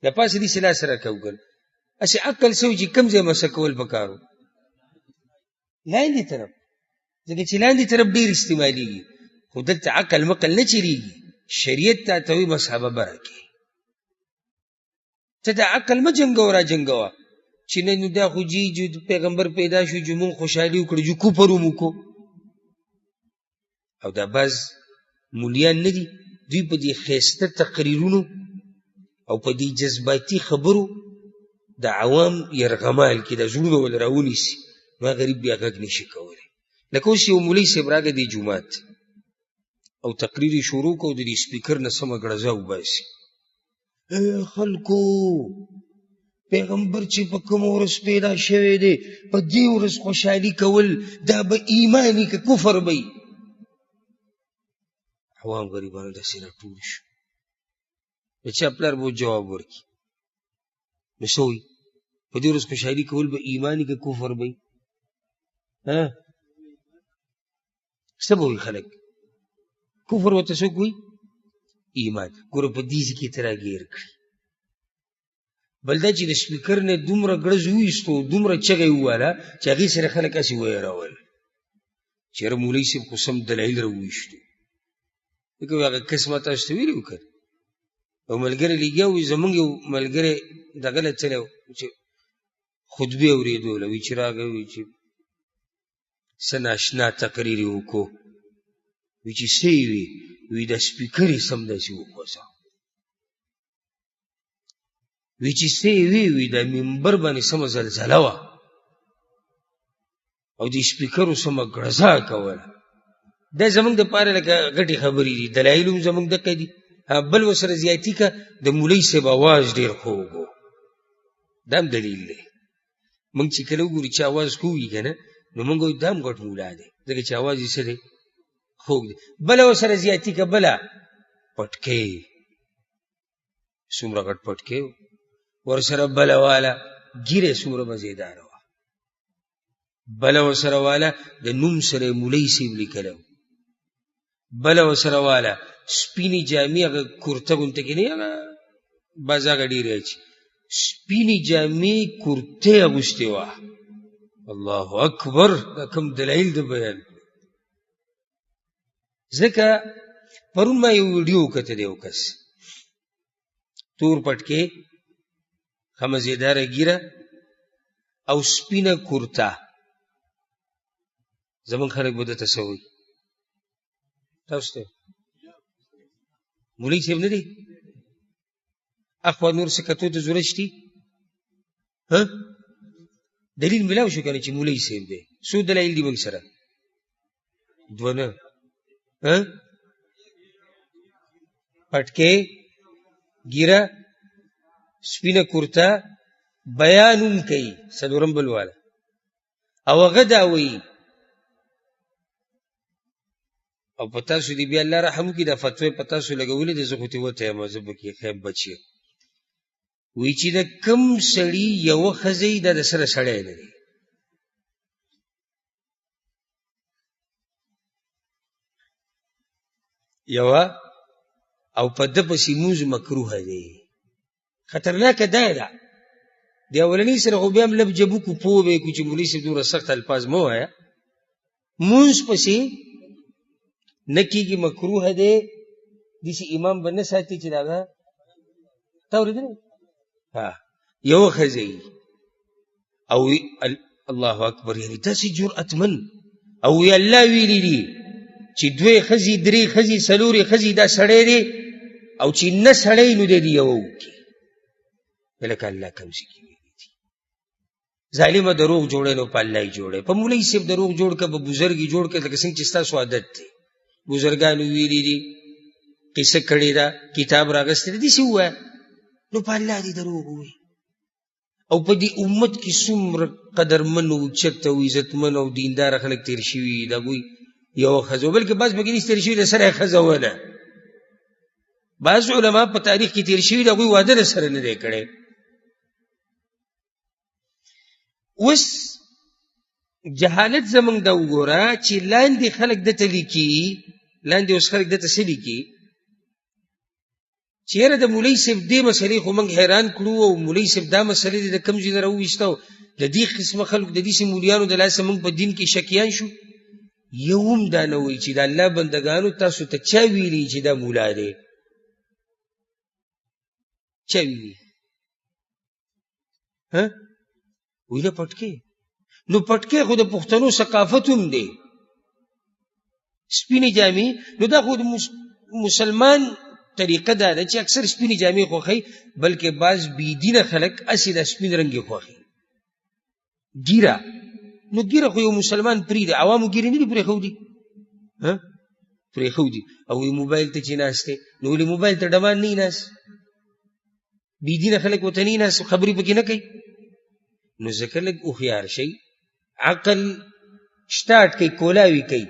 د پاسه دې سې لاس سره کوو که اسې عقل سوی چې کوم ځای مسح کول پکار و؟ لاندې طرف، ځکه چې لاندې طرف ډېر استعمالېږي. خو دلته عقل مقل نه چېرېږي. شریعت تا ته وایي مسح به بره کړې. ته د عقل مه جنګوه را جنګوه چې نه نو دا خو جي پیغمبر پیدا شو جو مونږ خوشحالي وکړو جو کفر وموکو. او دا بعض مولیان نه دي دوی په دې ښایسته تقریرونو او په دې جذباتي خبرو د عوام یرغمال کې د زړونه ول راونیسي نو غریب بیا غږ نشي کولی. لکه اوس یو مولوي صاحب راغی دې جومات او تقریر یې شروع کړو د دې سپیکر نه سمه ګړزه وباسي خلکو پیغمبر چې په کومه ورځ پیدا شوی دی په دې ورځ خوشحالي کول دا به ایماني که کفر به وي. عوام غریبانو داسې راټول شو. د چا پلار به جواب ورکړي نو څه وایي په دې ورځ خوشحالي کول به ایماني که کفر به وي؟ څه به وایي خلک؟ کفر ورته څوک وایي؟ ایمان. ګوره په دې کې ته راګیر کړي. بل دا چې د سپیکر نه دومره ګړز وویستو دومره چغې وواله چې هغې سره خلک هسې ویرول چې یاره مولوي صاحب خو سم دلایل راوویشتو. لکه هغه قسمه تاسو ته ویلي وو که او ملګری لګیا وي زمونږ یو ملګری دغه له تللی چې خطبې اورېدوله وي چې راغی وي چې څه ناشنا تقریر یې وکړو وي چې څه یې وي وي دا سپیکر یې سمداسې وخوځه وی چې څه یې وی دا منبر باندې سمه زلزله وه او د سپیکرو سمه ګړزا کوله دا زمونږ دپاره لکه غټې خبرې دي دلایل هم زمونږ دقه دي بل ورسره زیاتي که د مولوي صاحب اواز ډېر خوږ و دا هم دلیل دی موږ چې کله وګورو چې اواز خوږ وي که نه نو موږ وایو دا هم غټ مولا دی ځکه چې اواز یې څه دی خوږ دی بله ورسره زیاتي که بله پټکۍ څومره غټ پټکۍ ورسره بله والا ګیره څومره مزېداره وه بله ورسره والا د نوم سره یې مولوي صاحب لیکلی و بله ورسره والا سپینې جامې هغه کورته غونته کې نه هغه بعض هغه ډېرې اچي سپینې جامې کورتې اغوستې وه الله اکبر دا کوم دلایل د بیان ځکه پرون ما یو ویډیو وکته د یو کس تور پټکې ښه مزېداره ګیره او سپینه کورته زمونږ خلک به درته څه وایي تاسو ته مولوي صاحب نه دی اخوا نور څه کتو ته ضرورت شتي دلیل ملاو شو که نه چې مولوي صاحب دی څو دلایل دي موږ سره دوه نه پټکې ګیره سپینه کورته بیانون کوي څلورم بل والا او هغه دا وایي او په تاسو دې بیا الله رحم وکړي دا فتوی په تاسو لګولې ده زه خو ترې وتی یم زه پکې خیب بچ یم وایي چې د کوم سړي یوه ښځه یي دا د سره سړی نه دی یوه او په ده پسې مونځ مکروهه دی خطرناکه دا ده د اولنۍ سره خو بیا هم لب جبو کو پوه به کو چې مولوي صاحب دومره سخت الفاظ مه وایه مونځ پسې نه کېږي مکروهه دی داسې امام به نه ساتي چې د هغه تا اورېدلی یوه ښځه یي او الله اکبر یعنې داسې جرأتمن او وی الله ویلي دي چې دوی ښځې درې ښځې څلورې ښځې دا سړی دی او چې نه سړی نو دی د یوه وکړي لکه الله کوم شي کې ویلي دي ظالمه دروغ جوړی نو په الله یې جوړی په مولوي صاحب دروغ جوړ که په بزرګ یې جوړ که لکه څنګه چې ستاسو عادت دی بزرګانو ویلي دي قصه کړې ده کتاب راغستی دی داسې ووایه نو په الله دې دروغ ووایي او په دې امت کې څومره قدرمن او اوچت او عزتمن او دینداره خلک تېر شوي د هغوی یوه ښځه بلکې بعض پکې نشي تېر شوي د سره یې ښځه ونه بعض علما په تاریخ کې تېر شوي د هغوی واده د سره نه دی کړی اوس جهالت زمونږ دا وګوره چې لاندې خلک دته لیکي لاندې اوس خلک دته څه لیکي چې یاره د مولوي صاحب دې مسلې خو موږ حیران کړو او مولوي صاحب دا مسلې دې د کوم ځای نه راوویسته او د دې قسمه خلکو د دېسې مولیانو د لاسه موږ په دین کې شکیان شو یو هم دا نه وایي چې د الله بندګانو تاسو ته چا ویلي چې دا مولا دی چا ویلي وی نه پټکې نو پټکې خو د پښتنو ثقافت هم دی سپینې جامې نو دا خو د مسلمان طریقه دا ده چې اکثر سپینې جامې خوښوي بلکې بعض بېدینه خلک هسې دا سپین رنګ یې خوښوي ګیره نو ګیره خو یو مسلمان پرېږدي عوامو ګیرې نه دي پرېښودي پرېښودي او وی موبایل ته چې ناست دی نو ولې موبایل ته ډمان نه ناست بېدینه خلک ورته نه ناست خبرې پکې نه کوي نو ځکه لږ هوښیار شئ عقل شټاټ کوي کولاوي کوي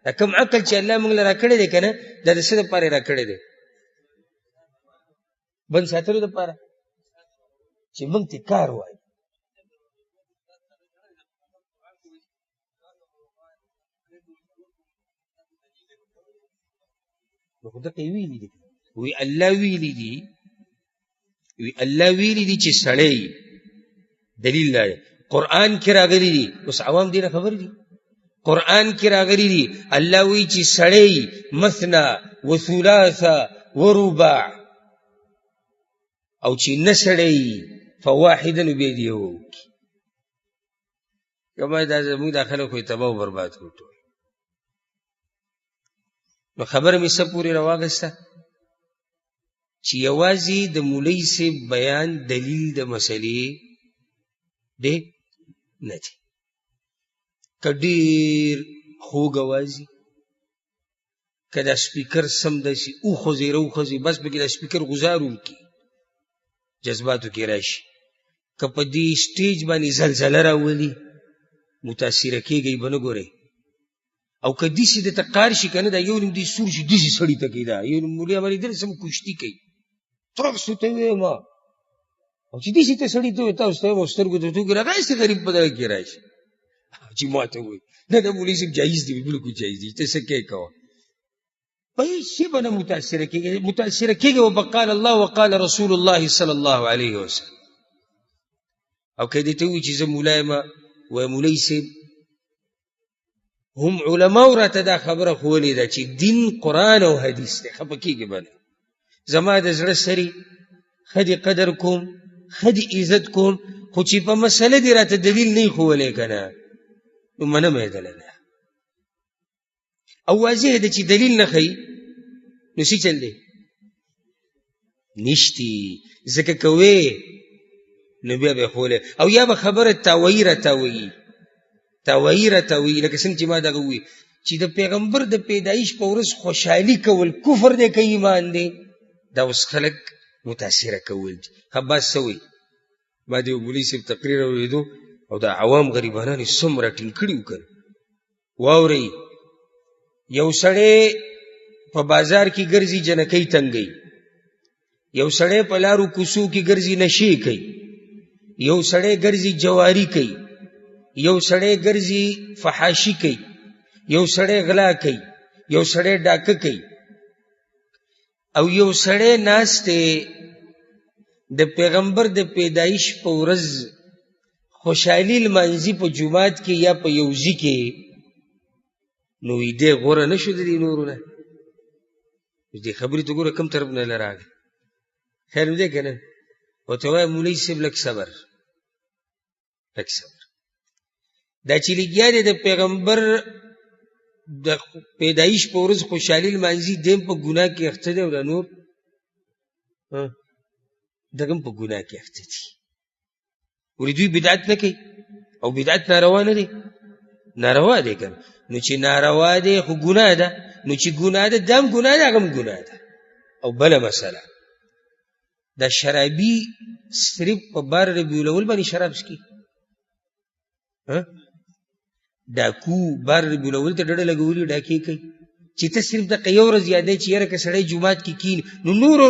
دا کوم عقل چې الله موږ له راکړی دی که نه دا د څه دپاره یې راکړی دی بند ساتلو دپاره چې موږ ته کار وایي نو خو دقه یې ویلي دي وی الله ویلي دي وی الله ویلي دي چې سړی دلیل دی قرآن کې راغلی دي اوس عوام دې نه خبر دي قرآن کې راغلی دي الله وی چې سړی مثنا و ثلاثه و رباع او چې نه سړی فواحدا نو بیا دې یو وکړي. کما دا زموږ دا خلک خو یې تباه و برباد کړو ټول. نو خبره مې څه پورې راواغسته چې یوازې د مولوي صاحب بیان دلیل د مسلې دی نه دی. که ډېر خوږ اواز وي، که دا سپیکر سم داسې وخوځي راوخوځي بس پکې دا سپیکر غزار وکړي جذباتو کې راشي، که په دې سټیج باندې زلزله راولي متاثره کېږئ به نه ګورئ، او که داسې درته قار شي که نه دا یو نیم دې سور شي داسې سړي ته کوي. دا یو نیم مولي عملي دلې سم کشتي کوي ترڅو ته ویم او چې داسې ته سړي ته وایي تاسو ته وایم سترګو ته وګوره هغه هسې غریب په دغه کې راشي چې ما ته وایي نه دا مولي صاحب جایز دی بلکل جایز دی ته څه کې کوه په هېڅ شي به نه متاثره کېږي وبقال الله وقال رسول الله صلی الله علیه وسلم. او که دې ته وایي چې زه مولا یم وایي مولوي صاحب هم علماو راته دا خبره ښوولې ده چې دین قرآن او حدیث دی، خفه کېږي به نه. زما د زړه سري ښه دې قدر کوم ښه دې عزت کوم، خو چې په مسله دې راته دلیل نه یې ښوولی که نه نو منمه یې دله ده. او واضح ده چې دلیل نه ښیي نو څه چل دی نشتی، ځکه که وې نو بیا به یې ښوولی او یا به خبره تاویی را تاویي لکه څنګه چې ما دغه ووایي چې د پیغمبر د پیدایش په ورځ خوشحالي کول کفر دی که ایمان دی؟ دا اوس خلک متاثره کول دي. خباس څه وایي ما د یو مولوي صاحب تقریر اورېدو او دا عوام غریبانان یې څومره ټینګ کړي وو که واورئ یو سړی په بازار کې ګرځي جنکۍ تنګوي، یو سړی په لارو کوڅو کې ګرځي نشې کوي، یو سړی ګرځي جواري کوي، یو سړی ګرځي فحاشي کوي، یو سړی غلا کوي، یو سړی ډاکه کوي، او یو سړی ناست دی د پیغمبر د پیدایش په ورځ خوشحالي لمانځي په جومات کې یا په یوځي کې، نو دې غوره نه شو د دې نورو نه؟ دې خبرې ته ګوره کوم طرف نه له راغی. خیر دی که نه؟ ورته وایه مولوي صاحب لږ صبر دا چې لګیا دی د پیغمبر د پیدایش په ورځ خوشحالي لمانځي دیم په ګناه کې اخته دی او دا نور دغه هم په ګناه کې اخته دي. ولې دوی بدعت نه کوي او بدعت ناروا نه دی؟ ناروا دی که نو چې ناروا دی خو ګناه ده، نو چې ګناه ده دا هم ګناه ده هغه هم ګناه ده. او بله مسله دا شرابي صرف په بار ربیع الاول باندې شراب څکي، ډاکو بار ربیع الاول ته ډډه لګولي ډاکې کوي چې ته صرف دقه یو ورځ یادوي چې یاره که سړی جومات کې کښېني نو نورو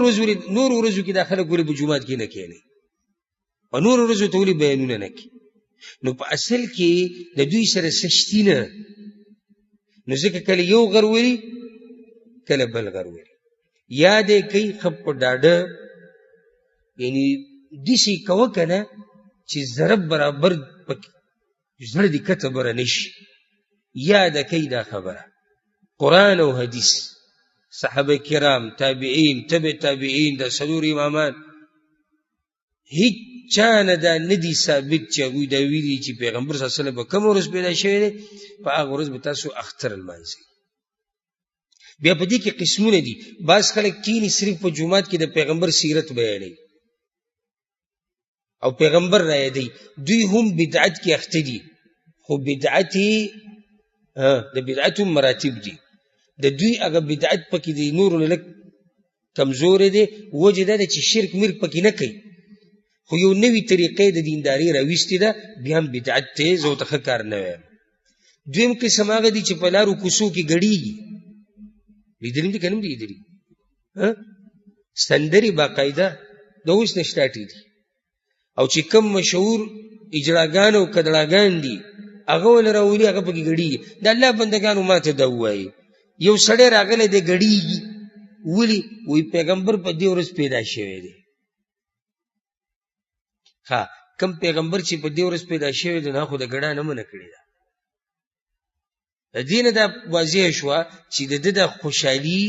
ورځو کې دا خلک ولې په جومات کې نه کښېني، په نورو ورځو ته ولې بیانونه نه کوي؟ نو په اصل کې د دوی سره سشتي نه، نو ځکه کله یو غر ولي کله بل غر ولي یاد یې کوي ښه په ډاډه یعنی داسې یې کوه که نه چې ضرب برابر زړه دې کته بره نه شي. یاده کوي دا خبره قرآن او حدیث صحابه کرام تابعین تبع تابعین دا څلور امامان هیچ چا نه دا نه دي ثابت چې هغوی دا ویلي چې پیغمبر صلی الله علیه وسلم به کومه ورځ پیدا شوی دی په هغه ورځ به تاسو اختر لمانځئ. بیا په دې کې قسمونه دي، بعض خلک کینی صرف په جومات کې د پیغمبر سیرت بیانوي او پیغمبر را یادوي، دوی هم بدعت کې اخته دي، خو بدعت د بدعت هم مراتب دي، د دوی هغه بدعت پکې د نورو نه لږ کمزوری دی، وجه دا ده چې شرک مرک پکې نه کوي، خو یو نوي طریقې د دینداري راویستې ده، بیا هم بدعت دی، زه ورته ښه کار نه وایم. دویم قسم هغه دي چې په لارو کوڅو کې ګډېږي، لیدلي دي که نه هم دي لیدلي سندرې باقاعده د اوس نه سټاټې دي، او چې کم مشهور اجراګان او کدړاګان دي هغه ول راولي هغه پکې ګډېږي. د الله بندګانو ما ته دا ووایي یو سړی راغلی دی ګډېږي ولې وایي پیغمبر په دې ورځ پیدا شوی دی. کم پیغمبر چې په دې ورځ پیدا شوی دی نو خو د ګډا نه منع کړې ده. د دې نه دا واضح شوه چې د ده د خوشحالي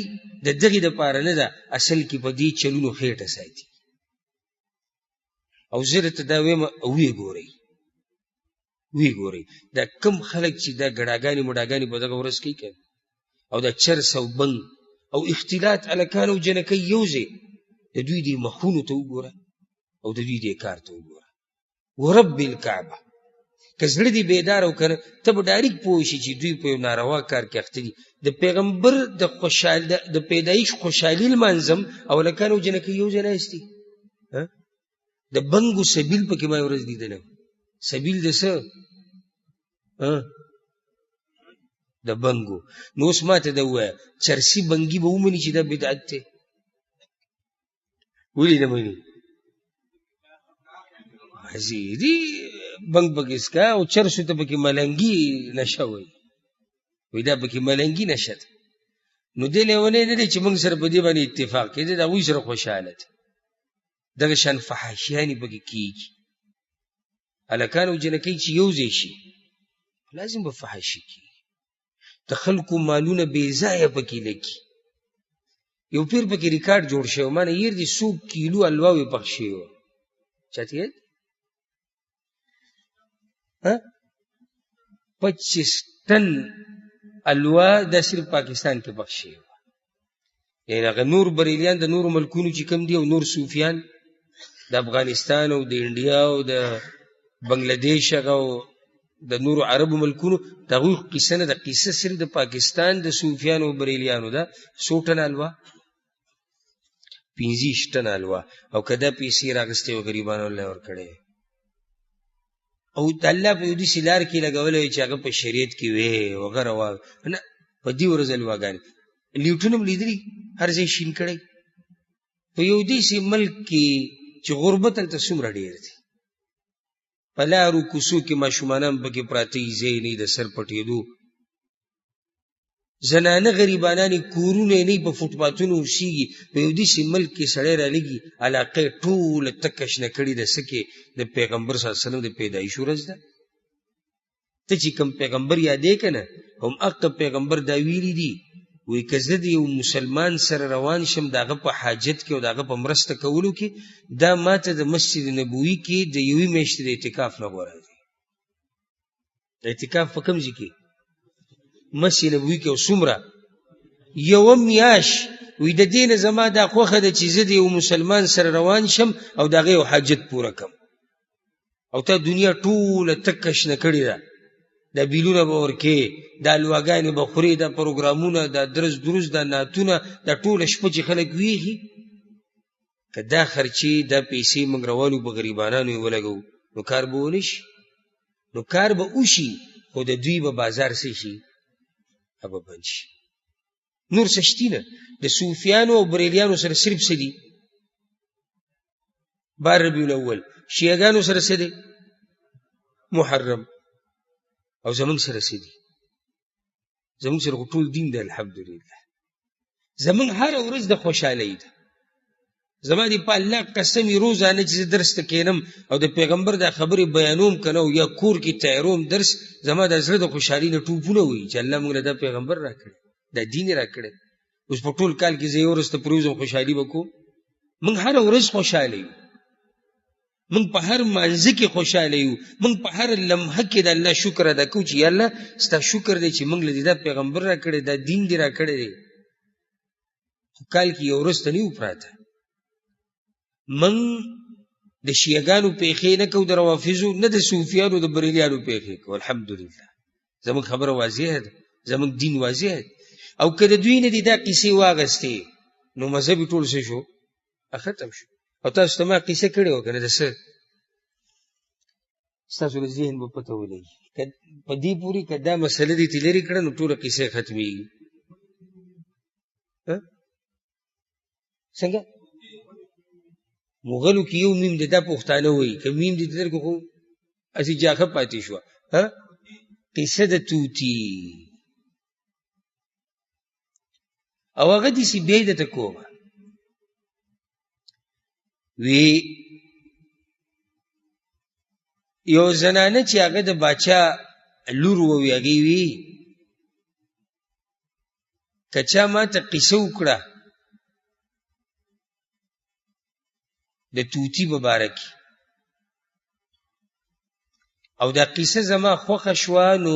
د دغې دپاره نه ده، اصل کې په دې چلونو خېټه ساتي. او زه درته دا ویم ویې ګورئ دا کم خلک چې دا ګډاګانې مډاګانې په دغه ورځ کوي که او دا چرس او بنګ او اختلاط هلکان او جنکۍ یو ځای د دوی دې مخونو ته وګوره او د دوی دې کار ته وګوره ورب الکعبه که زړه دې بیدار او که نه ته به ډایرک پوه شي چې دوی په یو ناروا کار کې اخته دي د پیغمبر د پیدایش خوشحالي لمانځم او هلکان او جنکۍ یو ځای ناست دي د بنګو سبیل پکې ما یو ورځ لیدلی سبیل د څه د بنګو نو اوس ما ته ده ووایه چرسي بنګي به ومني چې دا بدعت دی ولې نه مني حضیري بنګ پکې څکه او چرسو ته پکې ملنګي نشه وایي دا پکې ملنګي نشه ده نو دې لیونی نه دی چې موږ سره په دې باندې اتفاق کوي د هغوی سره خوشحاله ده دغه شان فحاشیانې پکې کېږي هلکان او جنکۍ چې یو ځای شي لازم به فحاشي کېږي د خلکو مالونه بې ځایه پکې لګي یو پیر پکې ریکارډ جوړ شوی ما نه هېر دي 100 کیلو الواوې پخ شوې وه چاته یاد 25 ټن الوا دا صرف پاکستان کې پخ شوې وه یعنې هغه نور بریلیان د نورو ملکونو چې کوم دي او نور صوفیان د افغانستان او د انډیا او د بنګلادیش هغه او د نورو عربو ملکونو د هغوی قصه نه ده قصه صرف د پاکستان د صوفیانو او بریلیانو ده 100 ټن الوا 25 ټن الوا او که دا پیسې راغستې و غریبانو الله ورکړی او د الله په یو داسې لار کې لګولی وي چې هغه په شریعت کې وې وغیره نه په دې ورځ الواګانې لیوټون هم لیدلي هر ځای شین کړی په یو داسې ملک کې چې غربت هلته څومره ډېر دی په لارو کوڅو کې ماشومان هم پکې پراته یي ځای نه د سر پټېدو زنانه غریبانانې کورونه یې نه په فوټپاتونو اوسېږي په یو داسې ملک کې سړی رالګي علاقه یې ټوله تکه شنه کړې ده څه کې د پیغمبر صلی الله علیه وسلم د پیدایش ورځ ده ته چې کوم پیغمبر یادې که نه هم هغه پیغمبر دا ویلي دي وایي که زه د یو مسلمان سره روان شم د هغه په حاجت کې او د هغه په مرسته کولو کې دا ماته د مسجد نبوي کې د یوې میاشتې د اعتکاف نه غوره دی د اعتکاف په کوم ځای کې مسجد نبوي کې او څومره یوه میاشت وایي د دې نه زما دا خوښه ده چې زه د یو مسلمان سره روان شم او د هغه یو حاجت پوره کړم او تا دنیا ټوله تکه شنه کړې ده دا بیلونه به ورکې دا الواګانې به خورې دا پروګرامونه دا درس دروس دا نعتونه دا ټوله شپه چې خلک ویښي که دا خرچې دا پیسې موږ روانو په غریبانانو یې ولګوو نو کار به ونه شي نو کار به وشي خو د دوی به بازار څه شي به بند شي نور څه شتي نه د صوفیانو او بریلیانو سره صرف څه دي بار ربیع الاول شیعګانو سره څه دی محرم او زمونږ سره څه دي زمونږ سره خو ټول دین دی الحمدلله زمونږ هره ورځ د خوشحالۍ ده زما دې په الله قسم یې روزانه چې زه درس ته کښېنم او د پیغمبر دا خبرې بیانوم که نه او یا کور کې تیاروم درس زما د زړه د خوشحالۍ نه ټوپونه وایي چې الله موږ له دا پیغمبر را کړی دا دین یې را کړی اوس په ټول کال کې زه یو ورځ ته پروزم خوشحالي به کوم موږ هره ورځ خوشحاله یو موږ په هر مانځه کې خوشحاله یو موږ په هر لمحه کې د الله شکر ادا کوو چې یا الله ستا شکر دی چې موږ له دې دا پیغمبر را کړی دا دین دې را کړی دی خو کال کې یو ورځ ته نه یو پراته من د شیعګانو پیښې نه کوو د روافضو نه د صوفیانو د بریلیانو پیښې کوو الحمدلله زموږ خبره واضحه ده زموږ دین واضح دی او که د دوی نه دي دا قیسې واغستې نو مذهب یې ټول څه شو ختم شو او تاسو ته ما قیسه کړې وه که نه د څه ستاسو د ذهن به پته ولګي په دې پورې که دا مسله دې ترې لرې کړه نو ټوله قیسه ختمېږي څنګه مغلو کې یو میم دی دا پښتانه وایي که میم دې درکړو خو هسې جاښه پاتې شوه قیسه د توتي او هغه داسې بیا یې درته کومه وی یو زنانه چې هغه د باچا لور ووي هغې وی که چا ما ته قیسه وکړه د توتي په باره کې او دا قصه زما خوښه شوه نو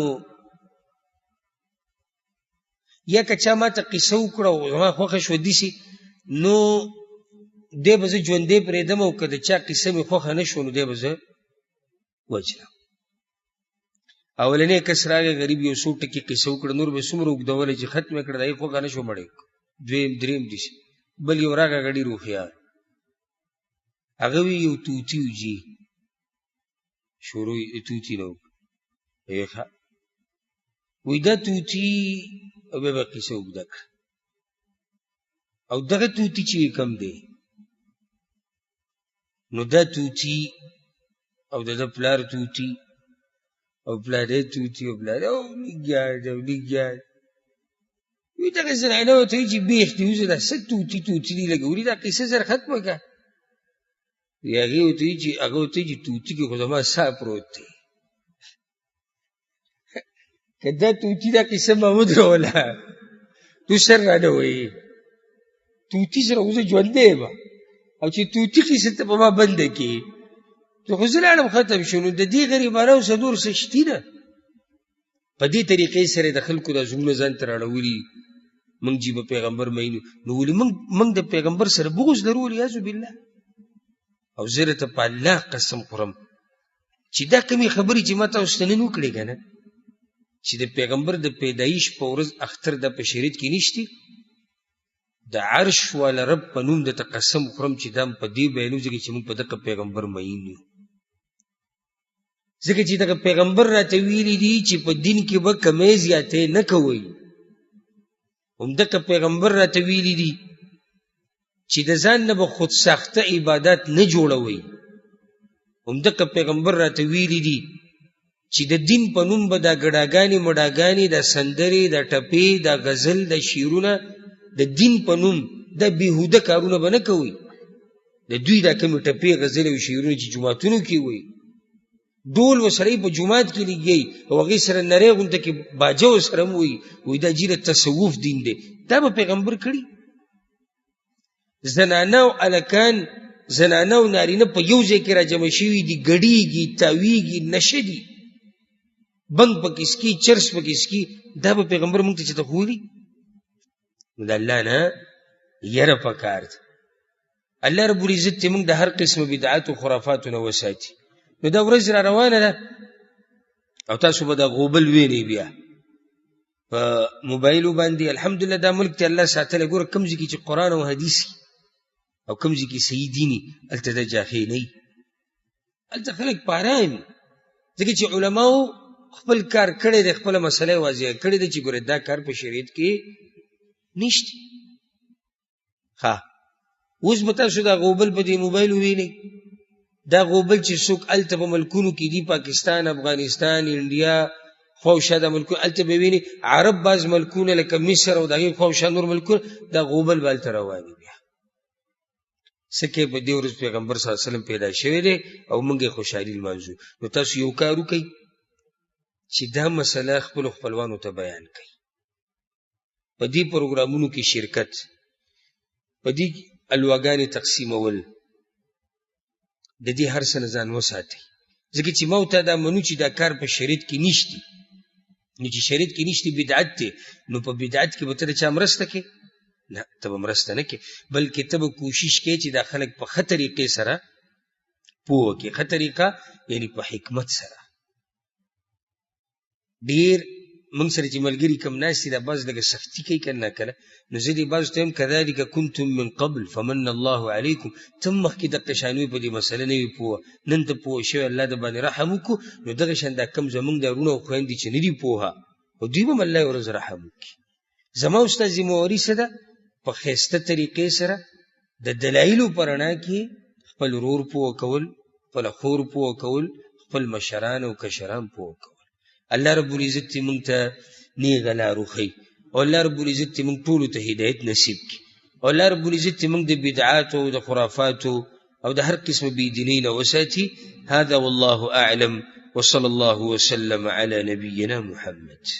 یا که چا ما ته قصه وکړه او زما خوښه شوه داسې نو دی به زه ژوندی پرېږدم او که د چا قصه مې خوښه نه شوه نو دی به زه وجنم. اولنی کس راغی غریب یو څو ټکي قصه وکړه نور به څومره اوږدولی چې ختم یې کړه د هغې خوښه نه شوه مړی دویم دریم داسې بل یو راغی هغه ډېر هوښیار هغه وي یو طوطي و جي شروع یې طوطي نه وکړه وایي دا طوطي او بیا به قصه اوږده کړه او دغه طوطي چې کم دی نو دا طوطي او د ده پلار طوطي او پلاری طوطي او پلاری او نګیاډ او نګیاډ وایي دغه زنانه ورته وایي چې بیخ دي اوس دا څه طوطي طوطي دي لکه ولي دا قصه سره ختمه کړه هغې ورته وایي چې طوطي کې خو زما ساه پروت دی که دا طوطي دا قصه ما ودروله تو سر رانه وایي طوطي سره خو زه ژوندی یم او چې طوطي قصه ته په ما بنده کړي نو خو زه لاړم ختم شو نو د دې غریبانو څه نور څه شتي نه په دې طریقې سره د خلکو دا زړونه ځان ته راړولي موږ چې به پیغمبر مینو نو ولې موږ د پیغمبر سره بغض لرو والعیاذ بالله او زه درته په الله قسم خورم چې دا کمې خبرې چې ما تاسو ته نن وکړې که نه چې د پیغمبر د پیدایش په ورځ اختر دا په شریعت کې نشتي د عرش والا رب په نوم درته قسم خورم چې دا په دې بیانو ځکه چې موږ په دغه پیغمبر مین یو ځکه چې دغه پیغمبر راته ویلي دي چې په دین کې به کمی زیاتې نه کوئ همدغه پیغمبر راته ویلي دي چې د ځان نه به خود ساخته عبادات نه جوړوئ همدغه پیغمبر راته ویلي دي چې د دین په نوم به دا ګډاګانې مډاګانې دا سندرې دا ټپې دا غزل دا شعرونه د دین په نوم دا بېهوده کارونه به نه کوئ د دوی دا کمې ټپې غزل او شعرونه چې جوماتونو کې وي ډول ورسره په جومات کې لګي او هغې سره نرۍ غونته کې باجه ورسره هم وایي دا جیره تصوف دین دی دا به پیغمبر کړي زنانه او هلکان زنانه او نارینه په یو ځای کې راجمع شوي دي ګډېږي تاویږي نشه دي بنګ پکې څکي چرس پکې څکي دا به پیغمبر موږ ته چې ته ښولي نو د الله نه یره پکار ده الله رب العزت چې موږ د هر قسمه بدعاتو خرافاتو نه وساتي نو دا ورځ را روانه ده او تاسو به دا غوبل وینئ بیا په موبایلو باندې الحمدلله دا ملک ته الله ساتلی ګوره کوم ځای کې چې قرآن او حدیث او کوم ځای کې صحیح دیني هلته دا جاهل نه وي هلته خلک په ارام ځکه چې علماو خپل کار کړی دی خپله مسله یې واضحه کړې ده چې ګوره دا کار په شریعت کې نشته ښه اوس به تاسو دا غوبل په دې موبایل ووینئ دا غوبل چې څوک هلته په ملکونو کې دي پاکستان افغانستان انډیا خواوشا دا ملکونه هلته به وینئ عرب بعض ملکونه لکه مصر او د هغې خواوشا نور ملکونه دا غوبل به هلته روان وي بیا څه کې په دې ورځ پیغمبر صلی الله علیه وسلم پیدا شوی دی او موږ یې خوشحالي لمانځو نو تاسو یو کار وکئ چې دا مسله خپلو خپلوانو ته بیان کړئ په دې پروګرامونو کې شرکت په دې الواګانې تقسیمول د دې هر څه نه ځان وساتئ ځکه چې ما ورته دا منو چې دا کار په شریعت کې نشتی نو چې شریعت کې نشتی بدعت دی نو په بدعت کې به ته د چا مرسته کې نه ته به مرسته نه کې بلکې ته به کوشش کې چې دا خلک په ښه طریقې سره پوه کړي ښه طریقه یعنی په حکمت سره ډېر موږ سره چې ملګري کم ناست دي دا بعض لږه سختي کوي که نه کله نو زه دې بعضو ته یم کذلک کنتم من قبل فمن الله علیکم ته هم مخکې دغه شان وي په دې مسله نه وي پوه نن ته پوه شوی الله د باندې رحم وکړو نو دغه شان دا کم زموږ دا وروڼه او خویندې چې نه دي پوهه او دوی به هم الله ورځ رحم وکړي زما او ستا ذمهواري څه ده په ښایسته طریقې سره د دلایلو په رڼا کې خپل ورور پوه کول خپله خور پوه کول خپل مشران او کشران پوه کول الله رب العزت ته موږ ته نیغه لار وښیي او الله رب العزت ته موږ ټولو ته هدایت نصیب کړي او الله رب العزت ته موږ د بدعاتو او د خرافاتو او د هر قسمه بېدینۍ نه وساتي هذا والله اعلم وصلى الله وسلم على نبينا محمد